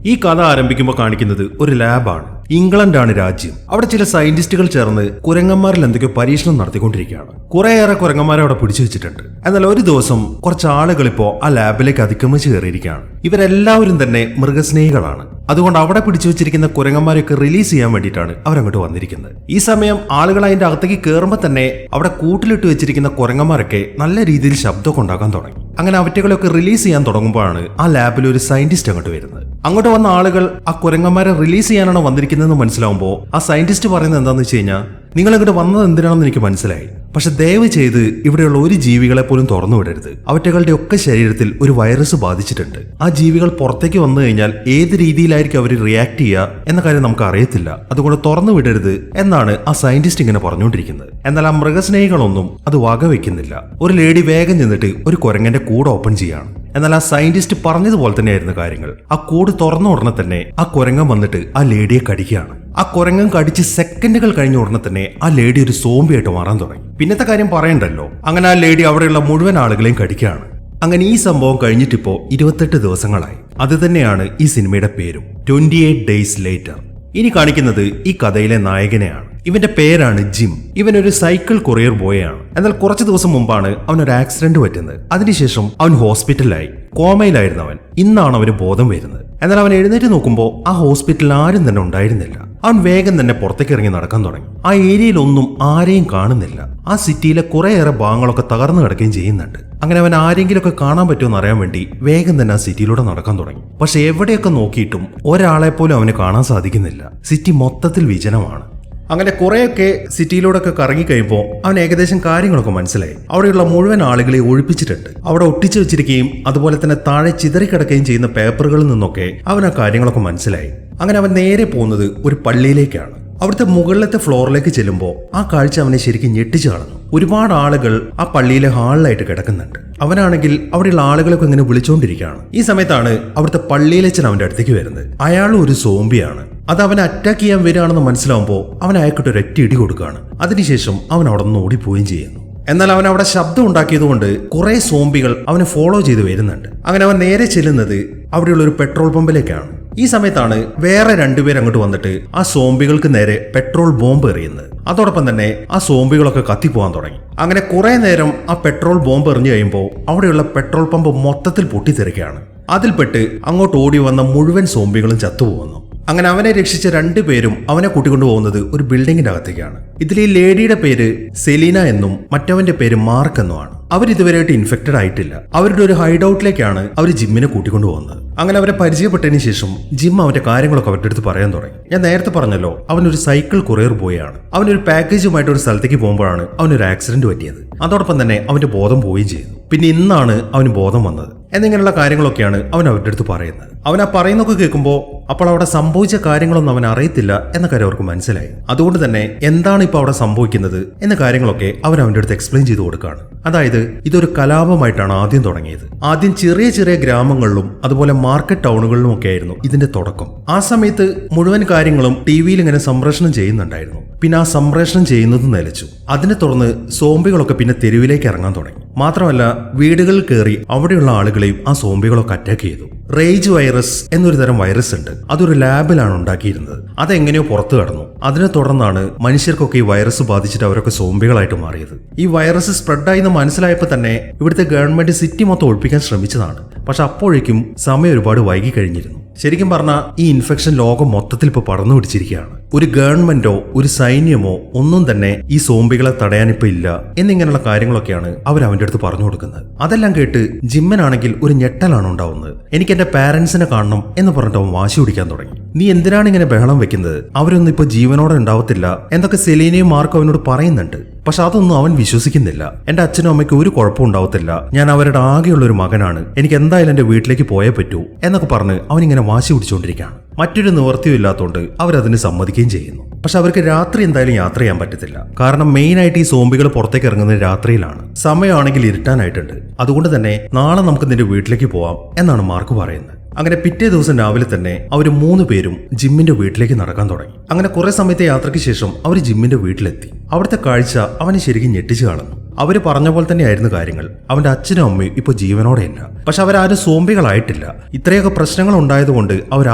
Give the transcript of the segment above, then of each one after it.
ഈ കഥ ആരംഭിക്കുമ്പോൾ കാണിക്കുന്നത് ഒരു ലാബാണ്. ഇംഗ്ലണ്ടാണ് രാജ്യം. അവിടെ ചില സയന്റിസ്റ്റുകൾ ചേർന്ന് കുരങ്ങന്മാരിൽ എന്തൊക്കെയോ പരീക്ഷണം നടത്തിക്കൊണ്ടിരിക്കുകയാണ്. കുറേയേറെ കുരങ്ങന്മാരെ അവിടെ പിടിച്ചു വെച്ചിട്ടുണ്ട്. എന്നാൽ ഒരു ദിവസം കുറച്ച് ആളുകൾ ഇപ്പോ ആ ലാബിലേക്ക് അതിക്രമിച്ച് കയറിയിരിക്കുകയാണ്. ഇവരെല്ലാവരും തന്നെ മൃഗസ്നേഹികളാണ്. അതുകൊണ്ട് അവിടെ പിടിച്ചു വെച്ചിരിക്കുന്ന കുരങ്ങന്മാരെയൊക്കെ റിലീസ് ചെയ്യാൻ വേണ്ടിയിട്ടാണ് അവരങ്ങോട്ട് വന്നിരിക്കുന്നത്. ഈ സമയം ആളുകൾ അതിന്റെ അകത്തേക്ക് കയറുമ്പോൾ തന്നെ അവിടെ കൂട്ടിലിട്ട് വെച്ചിരിക്കുന്ന കുരങ്ങന്മാരൊക്കെ നല്ല രീതിയിൽ ശബ്ദമൊക്കെ ഉണ്ടാക്കാൻ തുടങ്ങി. അങ്ങനെ അവറ്റകളൊക്കെ റിലീസ് ചെയ്യാൻ തുടങ്ങുമ്പോഴാണ് ആ ലാബിൽ ഒരു സയന്റിസ്റ്റ് അങ്ങോട്ട് വരുന്നത്. അങ്ങോട്ട് വന്ന ആളുകൾ ആ കുരങ്ങന്മാരെ റിലീസ് ചെയ്യാനാണ് വന്നിരിക്കുന്നതെന്ന് മനസ്സിലാവുമ്പോൾ ആ സയന്റിസ്റ്റ് പറയുന്നത് എന്താണെന്ന് വെച്ച് കഴിഞ്ഞാൽ, നിങ്ങൾ അങ്ങോട്ട് വന്നത് എന്തിനാണെന്ന് എനിക്ക് മനസ്സിലായി, പക്ഷെ ദയവ് ചെയ്ത് ഇവിടെയുള്ള ഒരു ജീവികളെ പോലും തുറന്നു വിടരുത്. അവറ്റകളുടെ ഒക്കെ ശരീരത്തിൽ ഒരു വൈറസ് ബാധിച്ചിട്ടുണ്ട്. ആ ജീവികൾ പുറത്തേക്ക് വന്നു കഴിഞ്ഞാൽ ഏത് രീതിയിലായിരിക്കും അവർ റിയാക്ട് ചെയ്യുക എന്ന കാര്യം നമുക്ക് അറിയത്തില്ല. അതുകൊണ്ട് തുറന്നു വിടരുത് എന്നാണ് ആ സയന്റിസ്റ്റ് ഇങ്ങനെ പറഞ്ഞുകൊണ്ടിരിക്കുന്നത്. എന്നാൽ ആ മൃഗസ്നേഹികളൊന്നും അത് വകവെക്കുന്നില്ല. ഒരു ലേഡി വേഗം ചെന്നിട്ട് ഒരു കുരങ്ങന്റെ കൂട് ഓപ്പൺ ചെയ്യാണ്. എന്നാൽ ആ സയന്റിസ്റ്റ് പറഞ്ഞതുപോലെ തന്നെയായിരുന്നു കാര്യങ്ങൾ. ആ കൂട് തുറന്ന ഉടനെ തന്നെ ആ കുരങ്ങൻ വന്നിട്ട് ആ ലേഡിയെ കടിക്കുകയാണ്. ആ കുരങ്ങൻ കടിച്ച് സെക്കൻഡുകൾ കഴിഞ്ഞ ഉടനെ തന്നെ ആ ലേഡി ഒരു സോംബിയായിട്ട് മാറാൻ തുടങ്ങി. പിന്നത്തെ കാര്യം പറയണ്ടല്ലോ. അങ്ങനെ ആ ലേഡി അവിടെയുള്ള മുഴുവൻ ആളുകളെയും കടിക്കുകയാണ്. അങ്ങനെ ഈ സംഭവം കഴിഞ്ഞിട്ടിപ്പോ 28 ദിവസങ്ങളായി. അത് തന്നെയാണ് ഈ സിനിമയുടെ പേരും, 28 Days Later. ഇനി കാണിക്കുന്നത് ഈ കഥയിലെ നായകനെയാണ്. ഇവന്റെ പേരാണ് ജിം. ഇവനൊരു സൈക്കിൾ കൊറിയർ ബോയ് ആണ്. എന്നാൽ കുറച്ച് ദിവസം മുമ്പാണ് അവനൊരു ആക്സിഡന്റ് പറ്റുന്നത്. അതിനുശേഷം അവൻ ഹോസ്പിറ്റലിലായി. കോമയിലായിരുന്നു അവൻ. ഇന്നാണ് അവന് ബോധം വരുന്നത്. എന്നാൽ അവൻ എഴുന്നേറ്റ് നോക്കുമ്പോൾ ആ ഹോസ്പിറ്റലിൽ ആരും തന്നെ ഉണ്ടായിരുന്നില്ല. അവൻ വേഗം തന്നെ പുറത്തേക്ക് ഇറങ്ങി നടക്കാൻ തുടങ്ങി. ആ ഏരിയയിലൊന്നും ആരെയും കാണുന്നില്ല. ആ സിറ്റിയിലെ കുറേയേറെ ഭാഗങ്ങളൊക്കെ തകർന്നു കിടക്കുകയും ചെയ്യുന്നുണ്ട്. അങ്ങനെ അവൻ ആരെങ്കിലുമൊക്കെ കാണാൻ പറ്റുമെന്ന് അറിയാൻ വേണ്ടി വേഗം തന്നെ ആ സിറ്റിയിലൂടെ നടക്കാൻ തുടങ്ങി. പക്ഷെ എവിടെയൊക്കെ നോക്കിയിട്ടും ഒരാളെ പോലും അവന് കാണാൻ സാധിക്കുന്നില്ല. സിറ്റി മൊത്തത്തിൽ വിജനമാണ്. അങ്ങനെ കുറെയൊക്കെ സിറ്റിയിലൂടെ ഒക്കെ കറങ്ങി കഴിയുമ്പോൾ അവൻ ഏകദേശം കാര്യങ്ങളൊക്കെ മനസ്സിലായി. അവിടെയുള്ള മുഴുവൻ ആളുകളെ ഒഴിപ്പിച്ചിട്ടുണ്ട്. അവിടെ ഒട്ടിച്ചു വെച്ചിരിക്കുകയും അതുപോലെ തന്നെ താഴെ ചിതറിക്കിടക്കുകയും ചെയ്യുന്ന പേപ്പറുകളിൽ നിന്നൊക്കെ അവൻ ആ കാര്യങ്ങളൊക്കെ മനസ്സിലായി. അങ്ങനെ അവൻ നേരെ പോകുന്നത് ഒരു പള്ളിയിലേക്കാണ്. അവിടുത്തെ മുകളിലത്തെ ഫ്ലോറിലേക്ക് ചെല്ലുമ്പോൾ ആ കാഴ്ച അവനെ ശരിക്കും ഞെട്ടിച്ചു കളഞ്ഞു. ഒരുപാട് ആളുകൾ ആ പള്ളിയിലെ ഹാളിലായിട്ട് കിടക്കുന്നുണ്ട്. അവനാണെങ്കിൽ അവിടെയുള്ള ആളുകളൊക്കെ ഇങ്ങനെ വിളിച്ചുകൊണ്ടിരിക്കുകയാണ്. ഈ സമയത്താണ് അവിടുത്തെ പള്ളിയിലച്ചൻ അവന്റെ അടുത്തേക്ക് വരുന്നത്. അയാളും ഒരു സോംബിയാണ്. അത് അവനെ അറ്റാക്ക് ചെയ്യാൻ വരികയാണെന്ന് മനസ്സിലാവുമ്പോൾ അവൻ അയാൾക്കിട്ട് ഒരൊറ്റ ഇടി കൊടുക്കുകയാണ്. അതിനുശേഷം അവൻ അവിടെ നിന്ന് ഓടിപ്പോവുകയും ചെയ്യുന്നു. എന്നാൽ അവൻ അവിടെ ശബ്ദം ഉണ്ടാക്കിയതുകൊണ്ട് കുറെ സോംബികൾ അവനെ ഫോളോ ചെയ്ത് വരുന്നുണ്ട്. അങ്ങനെ അവൻ നേരെ ചെല്ലുന്നത് അവിടെയുള്ള ഒരു പെട്രോൾ പമ്പിലേക്കാണ്. ഈ സമയത്താണ് വേറെ രണ്ടുപേർ അങ്ങോട്ട് വന്നിട്ട് ആ സോംബികൾക്ക് നേരെ പെട്രോൾ ബോംബ് എറിയുന്നത്. അതോടൊപ്പം തന്നെ ആ സോംബികളൊക്കെ കത്തിപ്പോവാൻ തുടങ്ങി. അങ്ങനെ കുറെ നേരം ആ പെട്രോൾ ബോംബ് എറിഞ്ഞു കഴിയുമ്പോൾ അവിടെയുള്ള പെട്രോൾ പമ്പ് മൊത്തത്തിൽ പൊട്ടിത്തെറിക്കുകയാണ്. അതിൽപ്പെട്ട് അങ്ങോട്ട് ഓടി വന്ന മുഴുവൻ സോംബികളും ചത്തുപോകുന്നു. അങ്ങനെ അവനെ രക്ഷിച്ച രണ്ടുപേരും അവനെ കൂട്ടിക്കൊണ്ടുപോകുന്നത് ഒരു ബിൽഡിങ്ങിന്റെ അകത്തേക്കാണ്. ഇതിൽ ഈ ലേഡിയുടെ പേര് സെലീന എന്നും മറ്റവന്റെ പേര് മാർക്ക് എന്നുമാണ്. അവരിതുവരെയായിട്ട് ഇൻഫെക്റ്റഡ് ആയിട്ടില്ല. അവരുടെ ഒരു ഹൈഡ് ഔട്ടിലേക്കാണ് അവർ ജിമ്മിനെ കൂട്ടിക്കൊണ്ടുപോകുന്നത്. അങ്ങനെ അവരെ പരിചയപ്പെട്ടതിന് ശേഷം ജിം അവന്റെ കാര്യങ്ങളൊക്കെ അവരുടെ അടുത്ത് പറയാൻ തുടങ്ങി. ഞാൻ നേരത്തെ പറഞ്ഞല്ലോ, അവനൊരു സൈക്കിൾ കൊറിയർ ബോയ് ആണ്. അവനൊരു പാക്കേജുമായിട്ട് ഒരു സ്ഥലത്തേക്ക് പോകുമ്പോഴാണ് അവനൊരു ആക്സിഡന്റ് പറ്റിയത്. അതോടൊപ്പം തന്നെ അവന്റെ ബോധം പോവുകയും ചെയ്തു. പിന്നെ ഇന്നാണ് അവന് ബോധം വന്നത് എന്നിങ്ങനെയുള്ള കാര്യങ്ങളൊക്കെയാണ് അവൻ അവരുടെ അടുത്ത് പറയുന്നത്. അവൻ ആ പറയുന്നൊക്കെ കേൾക്കുമ്പോൾ അപ്പോൾ അവിടെ സംഭവിച്ച കാര്യങ്ങളൊന്നും അവൻ അറിയത്തില്ല എന്ന കാര്യം അവർക്ക് മനസ്സിലായി. അതുകൊണ്ട് തന്നെ എന്താണ് ഇപ്പോൾ അവിടെ സംഭവിക്കുന്നത് എന്ന കാര്യങ്ങളൊക്കെ അവൻ അവന്റെ അടുത്ത് എക്സ്പ്ലെയിൻ ചെയ്ത് കൊടുക്കുകയാണ്. അതായത് ഇതൊരു കലാപമായിട്ടാണ് ആദ്യം തുടങ്ങിയത്. ആദ്യം ചെറിയ ചെറിയ ഗ്രാമങ്ങളിലും അതുപോലെ മാർക്കറ്റ് ടൗണുകളിലും ഒക്കെ ആയിരുന്നു ഇതിന്റെ തുടക്കം. ആ സമയത്ത് മുഴുവൻ കാര്യങ്ങളും ടിവിയിൽ ഇങ്ങനെ സംപ്രേഷണം ചെയ്യുന്നുണ്ടായിരുന്നു. പിന്നെ ആ സംപ്രേഷണം ചെയ്യുന്നത് നിലച്ചു. അതിനെ തുടർന്ന് സോംബികളൊക്കെ പിന്നെ തെരുവിലേക്ക് ഇറങ്ങാൻ തുടങ്ങി. മാത്രമല്ല വീടുകളിൽ കയറി അവിടെയുള്ള ആളുകളെയും ആ സോംബികളൊക്കെ അറ്റാക്ക് ചെയ്തു. റേജ് വൈറസ് എന്നൊരു തരം വൈറസ് ഉണ്ട്. അതൊരു ലാബിലാണ് ഉണ്ടാക്കിയിരുന്നത്. അതെങ്ങനെയോ പുറത്തു കടന്നു. അതിനെ തുടർന്നാണ് മനുഷ്യർക്കൊക്കെ ഈ വൈറസ് ബാധിച്ചിട്ട് അവരൊക്കെ സോംബികളായിട്ട് മാറിയത്. ഈ വൈറസ് സ്പ്രെഡായി എന്ന് മനസ്സിലായപ്പോൾ തന്നെ ഇവിടുത്തെ ഗവൺമെന്റ് സിറ്റി മൊത്തം ഒഴിപ്പിക്കാൻ ശ്രമിച്ചതാണ്. പക്ഷെ അപ്പോഴേക്കും സമയം ഒരുപാട് വൈകി കഴിഞ്ഞിരുന്നു. ശരിക്കും പറഞ്ഞാൽ ഈ ഇൻഫെക്ഷൻ ലോകം മൊത്തത്തിൽ ഇപ്പോൾ പടർന്നു പിടിച്ചിരിക്കുകയാണ്. ഒരു ഗവൺമെന്റോ ഒരു സൈന്യമോ ഒന്നും തന്നെ ഈ സോംബികളെ തടയാനിപ്പോ ഇല്ല എന്നിങ്ങനെയുള്ള കാര്യങ്ങളൊക്കെയാണ് അവർ അവന്റെ അടുത്ത് പറഞ്ഞു കൊടുക്കുന്നത്. അതെല്ലാം കേട്ട് ജിമ്മനാണെങ്കിൽ ഒരു ഞെട്ടലാണ് ഉണ്ടാവുന്നത്. എനിക്ക് എന്റെ പാരന്റ്സിനെ കാണണം എന്ന് പറഞ്ഞിട്ട് അവൻ വാശി പിടിക്കാൻ തുടങ്ങി. നീ എന്തിനാണ് ഇങ്ങനെ ബഹളം വെക്കുന്നത്? അവരൊന്നും ഇപ്പൊ ജീവനോടെ ഉണ്ടാവത്തില്ല എന്നൊക്കെ സെലീനയും മാർക്കും അവനോട് പറയുന്നുണ്ട്. പക്ഷെ അതൊന്നും അവൻ വിശ്വസിക്കുന്നില്ല. എന്റെ അച്ഛനും അമ്മയ്ക്കും ഒരു കുഴപ്പം ഉണ്ടാവത്തില്ല. ഞാൻ അവരുടെ ആകെയുള്ള ഒരു മകനാണ്. എനിക്ക് എന്തായാലും എന്റെ വീട്ടിലേക്ക് പോയേ പറ്റൂ എന്നൊക്കെ പറഞ്ഞ് അവനിങ്ങനെ വാശി പിടിച്ചുകൊണ്ടിരിക്കുകയാണ്. മറ്റൊരു നിവൃത്തിയും ഇല്ലാത്തതുകൊണ്ട് അവരതിന് സമ്മതിക്കുകയും ചെയ്യുന്നു. പക്ഷെ അവർക്ക് രാത്രി എന്തായാലും യാത്ര ചെയ്യാൻ പറ്റത്തില്ല. കാരണം മെയിൻ ആയിട്ട് ഈ സോംബികൾ പുറത്തേക്ക് ഇറങ്ങുന്നത് രാത്രിയിലാണ്. സമയമാണെങ്കിൽ ഇരുട്ടാനായിട്ടുണ്ട്. അതുകൊണ്ട് തന്നെ നാളെ നമുക്ക് നിന്റെ വീട്ടിലേക്ക് പോവാം എന്നാണ് മാർക്ക് പറയുന്നത്. അങ്ങനെ പിറ്റേ ദിവസം രാവിലെ തന്നെ അവർ 3 പേരും ജിമ്മിന്റെ വീട്ടിലേക്ക് നടക്കാൻ തുടങ്ങി. അങ്ങനെ കുറെ സമയത്തെ യാത്രയ്ക്ക് ശേഷം അവർ ജിമ്മിന്റെ വീട്ടിലെത്തി. അവിടുത്തെ കാഴ്ച അവനെ ശരിക്കും ഞെട്ടിച്ചു കാണുന്നു. അവര് പറഞ്ഞ പോലെ തന്നെയായിരുന്നു കാര്യങ്ങൾ. അവന്റെ അച്ഛനും അമ്മയും ഇപ്പൊ ജീവനോടെ ഇല്ല. പക്ഷെ അവരാരും സോംബികളായിട്ടില്ല. ഇത്രയൊക്കെ പ്രശ്നങ്ങൾ ഉണ്ടായതുകൊണ്ട് അവർ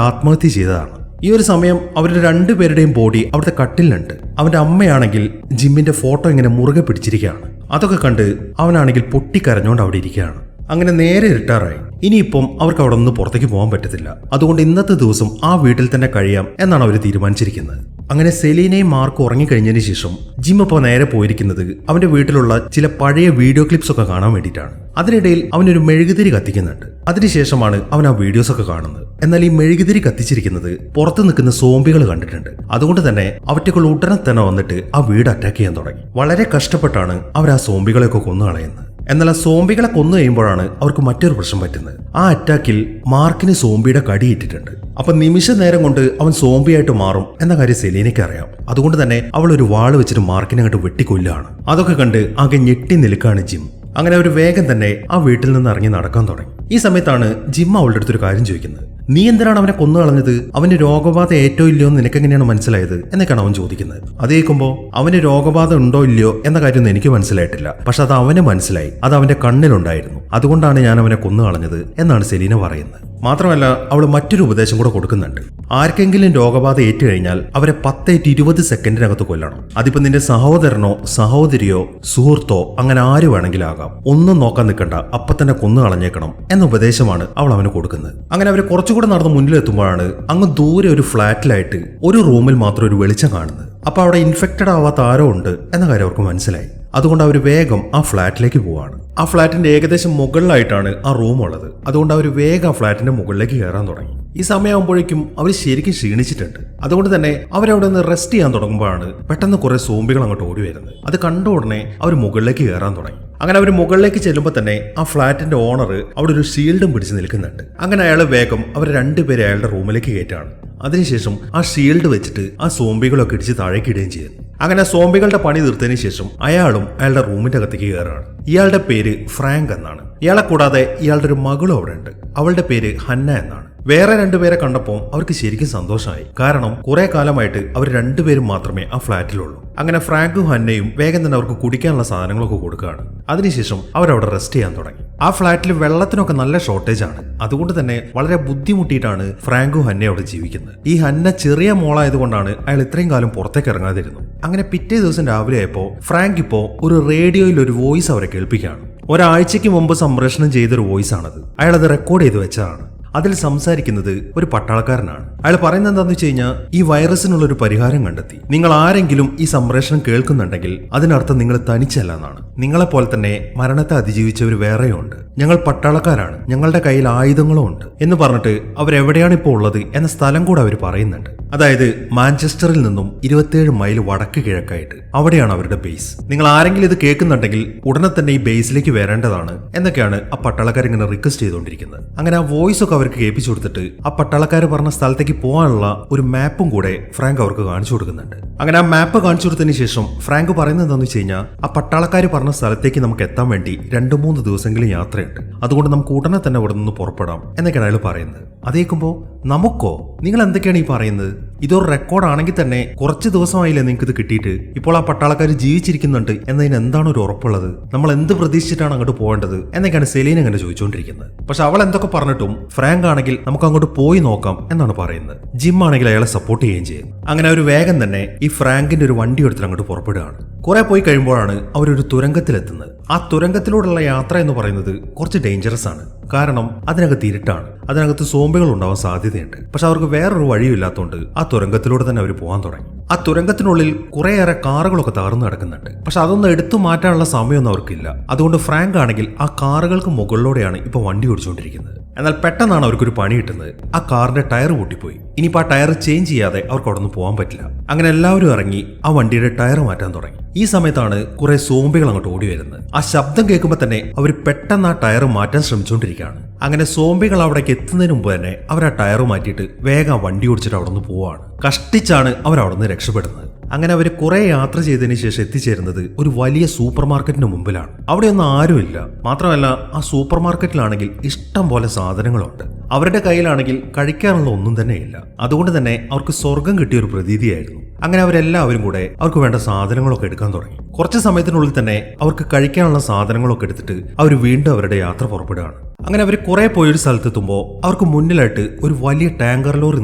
ആത്മഹത്യ ചെയ്തതാണ്. ഈ ഒരു സമയം അവരുടെ രണ്ടുപേരുടെയും ബോഡി അവിടുത്തെ കട്ടിലുണ്ട്. അവന്റെ അമ്മയാണെങ്കിൽ ജിമ്മിന്റെ ഫോട്ടോ ഇങ്ങനെ മുറുകെ പിടിച്ചിരിക്കുകയാണ്. അതൊക്കെ കണ്ട് അവനാണെങ്കിൽ പൊട്ടിക്കരഞ്ഞോണ്ട് അവിടെ ഇരിക്കുകയാണ്. അങ്ങനെ നേരെ ഇരുട്ടാറായി. ഇനിയിപ്പം അവർക്ക് അവിടെ നിന്ന് പുറത്തേക്ക് പോകാൻ പറ്റത്തില്ല. അതുകൊണ്ട് ഇന്നത്തെ ദിവസം ആ വീട്ടിൽ തന്നെ കഴിയാം എന്നാണ് അവർ തീരുമാനിച്ചിരിക്കുന്നത്. അങ്ങനെ സെലീനയും മാർക്കും ഉറങ്ങിക്കഴിഞ്ഞതിന് ശേഷം ജിം ഇപ്പോൾ നേരെ പോയിരിക്കുന്നത് അവന്റെ വീട്ടിലുള്ള ചില പഴയ വീഡിയോ ക്ലിപ്സ് ഒക്കെ കാണാൻ വേണ്ടിയിട്ടാണ്. അതിനിടയിൽ അവനൊരു മെഴുകുതിരി കത്തിക്കുന്നുണ്ട്. അതിനുശേഷമാണ് അവൻ ആ വീഡിയോസ് ഒക്കെ കാണുന്നത്. എന്നാൽ ഈ മെഴുകുതിരി കത്തിച്ചിരിക്കുന്നത് പുറത്ത് നിൽക്കുന്ന സോംബികൾ കണ്ടിട്ടുണ്ട്. അതുകൊണ്ട് തന്നെ അവറ്റകൾ ഉടനെ തന്നെ വന്നിട്ട് ആ വീട് അറ്റാക്ക് ചെയ്യാൻ തുടങ്ങി. വളരെ കഷ്ടപ്പെട്ടാണ് അവർ ആ സോംബികളെയൊക്കെ കൊന്നു കളയുന്നത്. എന്നാൽ ആ സോംബികളെ കൊന്നു കഴിയുമ്പോഴാണ് അവർക്ക് മറ്റൊരു പ്രശ്നം പറ്റുന്നത്. ആ അറ്റാക്കിൽ മാർക്കിന് സോംബിയുടെ കടിയേറ്റിട്ടുണ്ട്. അപ്പൊ നിമിഷ നേരം കൊണ്ട് അവൻ സോംബിയായിട്ട് മാറും എന്ന കാര്യം സെലീനയ്ക്ക് അറിയാം. അതുകൊണ്ട് തന്നെ അവൾ ഒരു വാള് വെച്ചിട്ട് മാർക്കിനെ അങ്ങോട്ട് വെട്ടിക്കൊല്ലാണ്. അതൊക്കെ കണ്ട് ആകെ ഞെട്ടി നിൽക്കാണ് ജിം. അങ്ങനെ അവർ വേഗം തന്നെ ആ വീട്ടിൽ നിന്ന് ഇറങ്ങി നടക്കാൻ തുടങ്ങി. ഈ സമയത്താണ് ജിം അവളുടെ അടുത്തൊരു കാര്യം ചോദിക്കുന്നത്. നീ എന്തിനാണ് അവനെ കൊന്നു കളഞ്ഞത്? അവന് രോഗബാധ ഏറ്റോ ഇല്ലയോ എന്ന് നിനക്കെങ്ങനെയാണ് മനസ്സിലായത് എന്നൊക്കെയാണ് അവൻ ചോദിക്കുന്നത്. അത് കേൾക്കുമ്പോൾ അവന് രോഗബാധ ഉണ്ടോ ഇല്ലയോ എന്ന കാര്യമൊന്നും എനിക്ക് മനസ്സിലായിട്ടില്ല. പക്ഷെ അത് അവന് മനസ്സിലായി. അത് അവന്റെ കണ്ണിലുണ്ടായിരുന്നു. അതുകൊണ്ടാണ് ഞാൻ അവനെ കൊന്നു കളഞ്ഞത് എന്നാണ് സെലീന പറയുന്നത്. മാത്രമല്ല അവൾ മറ്റൊരു ഉപദേശം കൂടെ കൊടുക്കുന്നുണ്ട്. ആർക്കെങ്കിലും രോഗബാധ ഏറ്റുകഴിഞ്ഞാൽ അവരെ 10-20 സെക്കൻഡിനകത്ത് കൊല്ലണം. അതിപ്പോ നിന്റെ സഹോദരനോ സഹോദരിയോ സുഹൃത്തോ അങ്ങനെ ആര് വേണമെങ്കിലും ആകാം. ഒന്നും നോക്കാൻ നിൽക്കണ്ട, അപ്പൊ തന്നെ കൊന്നു കളഞ്ഞേക്കണം എന്ന ഉപദേശമാണ് അവൾ അവന് കൊടുക്കുന്നത്. അങ്ങനെ അവർ കുറച്ചുകൂടെ നടന്ന് മുന്നിലെത്തുമ്പോഴാണ് അങ്ങ് ദൂരെ ഒരു ഫ്ലാറ്റിലായിട്ട് ഒരു റൂമിൽ മാത്രം ഒരു വെളിച്ചം കാണുന്നത്. അപ്പൊ അവിടെ ഇൻഫെക്റ്റഡ് ആവാത്ത ആരോ ഉണ്ട് എന്ന കാര്യം അവർക്ക് മനസ്സിലായി. അതുകൊണ്ട് അവർ വേഗം ആ ഫ്ലാറ്റിലേക്ക് പോവാണ്. ആ ഫ്ലാറ്റിന്റെ ഏകദേശം മുകളിലായിട്ടാണ് ആ റൂം ഉള്ളത്. അതുകൊണ്ട് അവർ വേഗം ആ ഫ്ലാറ്റിന്റെ മുകളിലേക്ക് കയറാൻ തുടങ്ങി. ഈ സമയമാകുമ്പോഴേക്കും അവർ ശരിക്കും ക്ഷീണിച്ചിട്ടുണ്ട്. അതുകൊണ്ട് തന്നെ അവരവിടെ നിന്ന് റെസ്റ്റ് ചെയ്യാൻ തുടങ്ങുമ്പോഴാണ് പെട്ടെന്ന് കുറെ സോംബികൾ അങ്ങോട്ട് ഓടി വരുന്നത്. അത് കണ്ട ഉടനെ അവർ മുകളിലേക്ക് കയറാൻ തുടങ്ങി. അങ്ങനെ അവർ മുകളിലേക്ക് ചെല്ലുമ്പോൾ തന്നെ ആ ഫ്ലാറ്റിന്റെ ഓണർ അവിടെ ഒരു ഷീൽഡും പിടിച്ച് നിൽക്കുന്നുണ്ട്. അങ്ങനെ അയാൾ വേഗം അവർ രണ്ടുപേരെ അയാളുടെ റൂമിലേക്ക് കയറ്റാണ്. അതിനുശേഷം ആ ഷീൽഡ് വെച്ചിട്ട് ആ സോംബികളൊക്കെ ഇടിച്ച് താഴേക്ക് ഇടുകയും ചെയ്യുന്നു. അങ്ങനെ സോംബികളുടെ പണി തീർത്തതിന് ശേഷം അയാളും അയാളുടെ റൂമിന്റെ അകത്തേക്ക് കയറാണ്. ഇയാളുടെ പേര് ഫ്രാങ്ക് എന്നാണ്. ഇയാളെ കൂടാതെ ഇയാളുടെ ഒരു മകളും അവിടെ ഉണ്ട്. അവളുടെ പേര് ഹന്ന എന്നാണ്. വേറെ രണ്ടുപേരെ കണ്ടപ്പോൾ അവർക്ക് ശരിക്കും സന്തോഷമായി. കാരണം കുറെ കാലമായിട്ട് അവർ രണ്ടുപേരും മാത്രമേ ആ ഫ്ലാറ്റിലുള്ളൂ. അങ്ങനെ ഫ്രാങ്കും ഹന്നയും വേഗം തന്നെ അവർക്ക് കുടിക്കാനുള്ള സാധനങ്ങളൊക്കെ കൊടുക്കുകയാണ്. അതിനുശേഷം അവരവിടെ റെസ്റ്റ് ചെയ്യാൻ തുടങ്ങി. ആ ഫ്ലാറ്റിൽ വെള്ളത്തിനൊക്കെ നല്ല ഷോർട്ടേജ് ആണ്. അതുകൊണ്ട് തന്നെ വളരെ ബുദ്ധിമുട്ടിയിട്ടാണ് ഫ്രാങ്കും ഹന്നയും അവിടെ ജീവിക്കുന്നത്. ഈ ഹന്ന ചെറിയ മോളായതുകൊണ്ടാണ് അയാൾ ഇത്രയും കാലം പുറത്തേക്ക് ഇറങ്ങാതിരുന്നു. അങ്ങനെ പിറ്റേ ദിവസം രാവിലെ ആയപ്പോൾ ഫ്രാങ്ക് ഇപ്പോ ഒരു റേഡിയോയിൽ ഒരു വോയിസ് അവരെ കേൾപ്പിക്കുകയാണ്. ഒരാഴ്ചയ്ക്ക് മുമ്പ് സംപ്രേഷണം ചെയ്തൊരു വോയിസ് ആണത്. അയാൾ അത് റെക്കോർഡ് ചെയ്ത് വെച്ചതാണ്. അതിൽ സംസാരിക്കുന്നത് ഒരു പട്ടാളക്കാരനാണ്. അയാൾ പറയുന്നത് എന്താണെന്ന് വെച്ച് കഴിഞ്ഞാൽ ഈ വൈറസിനുള്ള ഒരു പരിഹാരം കണ്ടെത്തി. നിങ്ങൾ ആരെങ്കിലും ഈ സംപ്രേഷണം കേൾക്കുന്നുണ്ടെങ്കിൽ അതിനർത്ഥം നിങ്ങൾ തനിച്ചല്ല എന്നാണ്. നിങ്ങളെപ്പോലെ തന്നെ മരണത്തെ അതിജീവിച്ചവർ വേറെയുണ്ട്. ഞങ്ങൾ പട്ടാളക്കാരാണ്, ഞങ്ങളുടെ കയ്യിൽ ആയുധങ്ങളും ഉണ്ട് എന്ന് പറഞ്ഞിട്ട് അവരെവിടെയാണ് ഇപ്പോൾ ഉള്ളത് എന്ന സ്ഥലം കൂടെ അവർ പറയുന്നുണ്ട്. അതായത് മാഞ്ചസ്റ്ററിൽ നിന്നും 27 മൈൽ വടക്ക് കിഴക്കായിട്ട് അവിടെയാണ് അവരുടെ ബേസ്. നിങ്ങൾ ആരെങ്കിലും ഇത് കേൾക്കുന്നുണ്ടെങ്കിൽ ഉടനെ തന്നെ ഈ ബേസിലേക്ക് വരേണ്ടതാണ് എന്നൊക്കെയാണ് ആ പട്ടാളക്കാർ ഇങ്ങനെ റിക്വസ്റ്റ് ചെയ്തുകൊണ്ടിരിക്കുന്നത്. അങ്ങനെ ആ വോയിസ് ഒക്കെ അവർക്ക് കേൾപ്പിച്ചു കൊടുത്തിട്ട് ആ പട്ടാളക്കാർ പറഞ്ഞ സ്ഥലത്തേക്ക് പോകാനുള്ള ഒരു മാപ്പും കൂടെ ഫ്രാങ്ക് അവർക്ക് കാണിച്ചു കൊടുക്കുന്നുണ്ട്. അങ്ങനെ ആ മാപ്പ് കാണിച്ചു കൊടുത്തതിന് ശേഷം ഫ്രാങ്ക് പറയുന്നത് എന്താണെന്ന് വെച്ച് കഴിഞ്ഞാൽ ആ പട്ടാളക്കാർ പറഞ്ഞ സ്ഥലത്തേക്ക് നമുക്ക് എത്താൻ വേണ്ടി 2-3 ദിവസമെങ്കിലും യാത്രയുണ്ട്. അതുകൊണ്ട് നമുക്ക് ഉടനെ തന്നെ ഇവിടെ നിന്ന് പുറപ്പെടാം എന്നൊക്കെയാണ് അയാൾ പറയുന്നത്. അതേക്കുമ്പോൾ നമുക്കോ, നിങ്ങൾ എന്തൊക്കെയാണ് ഈ പറയുന്നത്? ഇതൊരു റെക്കോർഡ് ആണെങ്കിൽ തന്നെ കുറച്ച് ദിവസമായില്ലേ നിങ്ങൾക്ക് ഇത് കിട്ടിയിട്ട്? ഇപ്പോൾ ആ പട്ടാളക്കാർ ജീവിച്ചിരിക്കുന്നുണ്ട് എന്നതിന് എന്താണ് ഒരു ഉറപ്പുള്ളത്? നമ്മൾ എന്ത് പ്രതീക്ഷിച്ചിട്ടാണ് അങ്ങോട്ട് പോകേണ്ടത് എന്നൊക്കെയാണ് സെലീന അങ്ങനെ ചോദിച്ചുകൊണ്ടിരിക്കുന്നത്. പക്ഷെ അവൾ എന്തൊക്കെ പറഞ്ഞിട്ടും ഫ്രാങ്ക് ആണെങ്കിൽ നമുക്ക് അങ്ങോട്ട് പോയി നോക്കാം എന്നാണ് പറയുന്നത്. ജിം ആണെങ്കിൽ അയാളെ സപ്പോർട്ട് ചെയ്യുകയും ചെയ്യും. അങ്ങനെ അവർ വേഗം തന്നെ ഈ ഫ്രാങ്കിന്റെ ഒരു വണ്ടി എടുത്തിട്ട് അങ്ങോട്ട് പുറപ്പെടുകയാണ്. കുറെ പോയി കഴിയുമ്പോഴാണ് അവരൊരു തുരങ്കത്തിലെത്തുന്നത്. ആ തുരങ്കത്തിലൂടെയുള്ള യാത്ര എന്ന് പറയുന്നത് കുറച്ച് ഡേഞ്ചറസ് ആണ്. കാരണം അതിനകത്ത് ഇരുട്ടാണ്, അതിനകത്ത് സോംബികൾ ഉണ്ടാവാൻ സാധ്യതയുണ്ട്. പക്ഷെ അവർക്ക് വേറൊരു വഴിയില്ലാത്തതുകൊണ്ട് ആ തുരങ്കത്തിലൂടെ തന്നെ അവർ പോകാൻ തുടങ്ങി. ആ തുരങ്കത്തിനുള്ളിൽ കുറേയേറെ കാറുകളൊക്കെ തകർന്നു കിടക്കുന്നുണ്ട്. പക്ഷെ അതൊന്നും എടുത്തു മാറ്റാനുള്ള സമയമൊന്നും അവർക്കില്ല. അതുകൊണ്ട് ഫ്രാങ്ക് ആണെങ്കിൽ ആ കാറുകൾക്ക് മുകളിലൂടെയാണ് ഇപ്പൊ വണ്ടി ഓടിച്ചുകൊണ്ടിരിക്കുന്നത്. എന്നാൽ പെട്ടെന്നാണ് അവർക്കൊരു പണി കിട്ടുന്നത്. ആ കാറിന്റെ ടയർ പൊട്ടിപ്പോയി. ഇനിയിപ്പോൾ ആ ടയർ ചേഞ്ച് ചെയ്യാതെ അവർക്ക് അവിടെ നിന്ന് പോകാൻ പറ്റില്ല. അങ്ങനെ എല്ലാവരും ഇറങ്ങി ആ വണ്ടിയുടെ ടയർ മാറ്റാൻ തുടങ്ങി. ഈ സമയത്താണ് കുറെ സോംബികൾ അങ്ങോട്ട് ഓടി വരുന്നത്. ആ ശബ്ദം കേൾക്കുമ്പോൾ തന്നെ അവർ പെട്ടെന്ന് ആ ടയർ മാറ്റാൻ ശ്രമിച്ചുകൊണ്ടിരിക്കുകയാണ്. അങ്ങനെ സോംബികൾ അവിടേക്ക് എത്തുന്നതിന് മുമ്പ് തന്നെ അവർ ആ ടയർ മാറ്റിയിട്ട് വേഗം വണ്ടി ഓടിച്ചിട്ട് അവിടെ നിന്ന് പോവാണ്. കഷ്ടിച്ചാണ് അവർ അവിടെ നിന്ന് രക്ഷപ്പെടുന്നത്. അങ്ങനെ അവർ കുറെ യാത്ര ചെയ്തതിന് ശേഷം എത്തിച്ചേരുന്നത് ഒരു വലിയ സൂപ്പർ മാർക്കറ്റിന് മുമ്പിലാണ്. അവിടെയൊന്നും ആരുമില്ല. മാത്രമല്ല ആ സൂപ്പർ മാർക്കറ്റിലാണെങ്കിൽ ഇഷ്ടം പോലെ സാധനങ്ങളുണ്ട്. അവരുടെ കയ്യിലാണെങ്കിൽ കഴിക്കാനുള്ള ഒന്നും തന്നെ ഇല്ല. അതുകൊണ്ട് തന്നെ അവർക്ക് സ്വർഗം കിട്ടിയ ഒരു പ്രതീതിയായിരുന്നു. അങ്ങനെ അവരെല്ലാവരും കൂടെ അവർക്ക് വേണ്ട സാധനങ്ങളൊക്കെ എടുക്കാൻ തുടങ്ങി. കുറച്ച് സമയത്തിനുള്ളിൽ തന്നെ അവർക്ക് കഴിക്കാനുള്ള സാധനങ്ങളൊക്കെ എടുത്തിട്ട് അവർ വീണ്ടും അവരുടെ യാത്ര പുറപ്പെടുകയാണ്. അങ്ങനെ അവർ കുറെ പോയൊരു സ്ഥലത്തെത്തുമ്പോൾ അവർക്ക് മുന്നിലായിട്ട് ഒരു വലിയ ടാങ്കർ ലോറി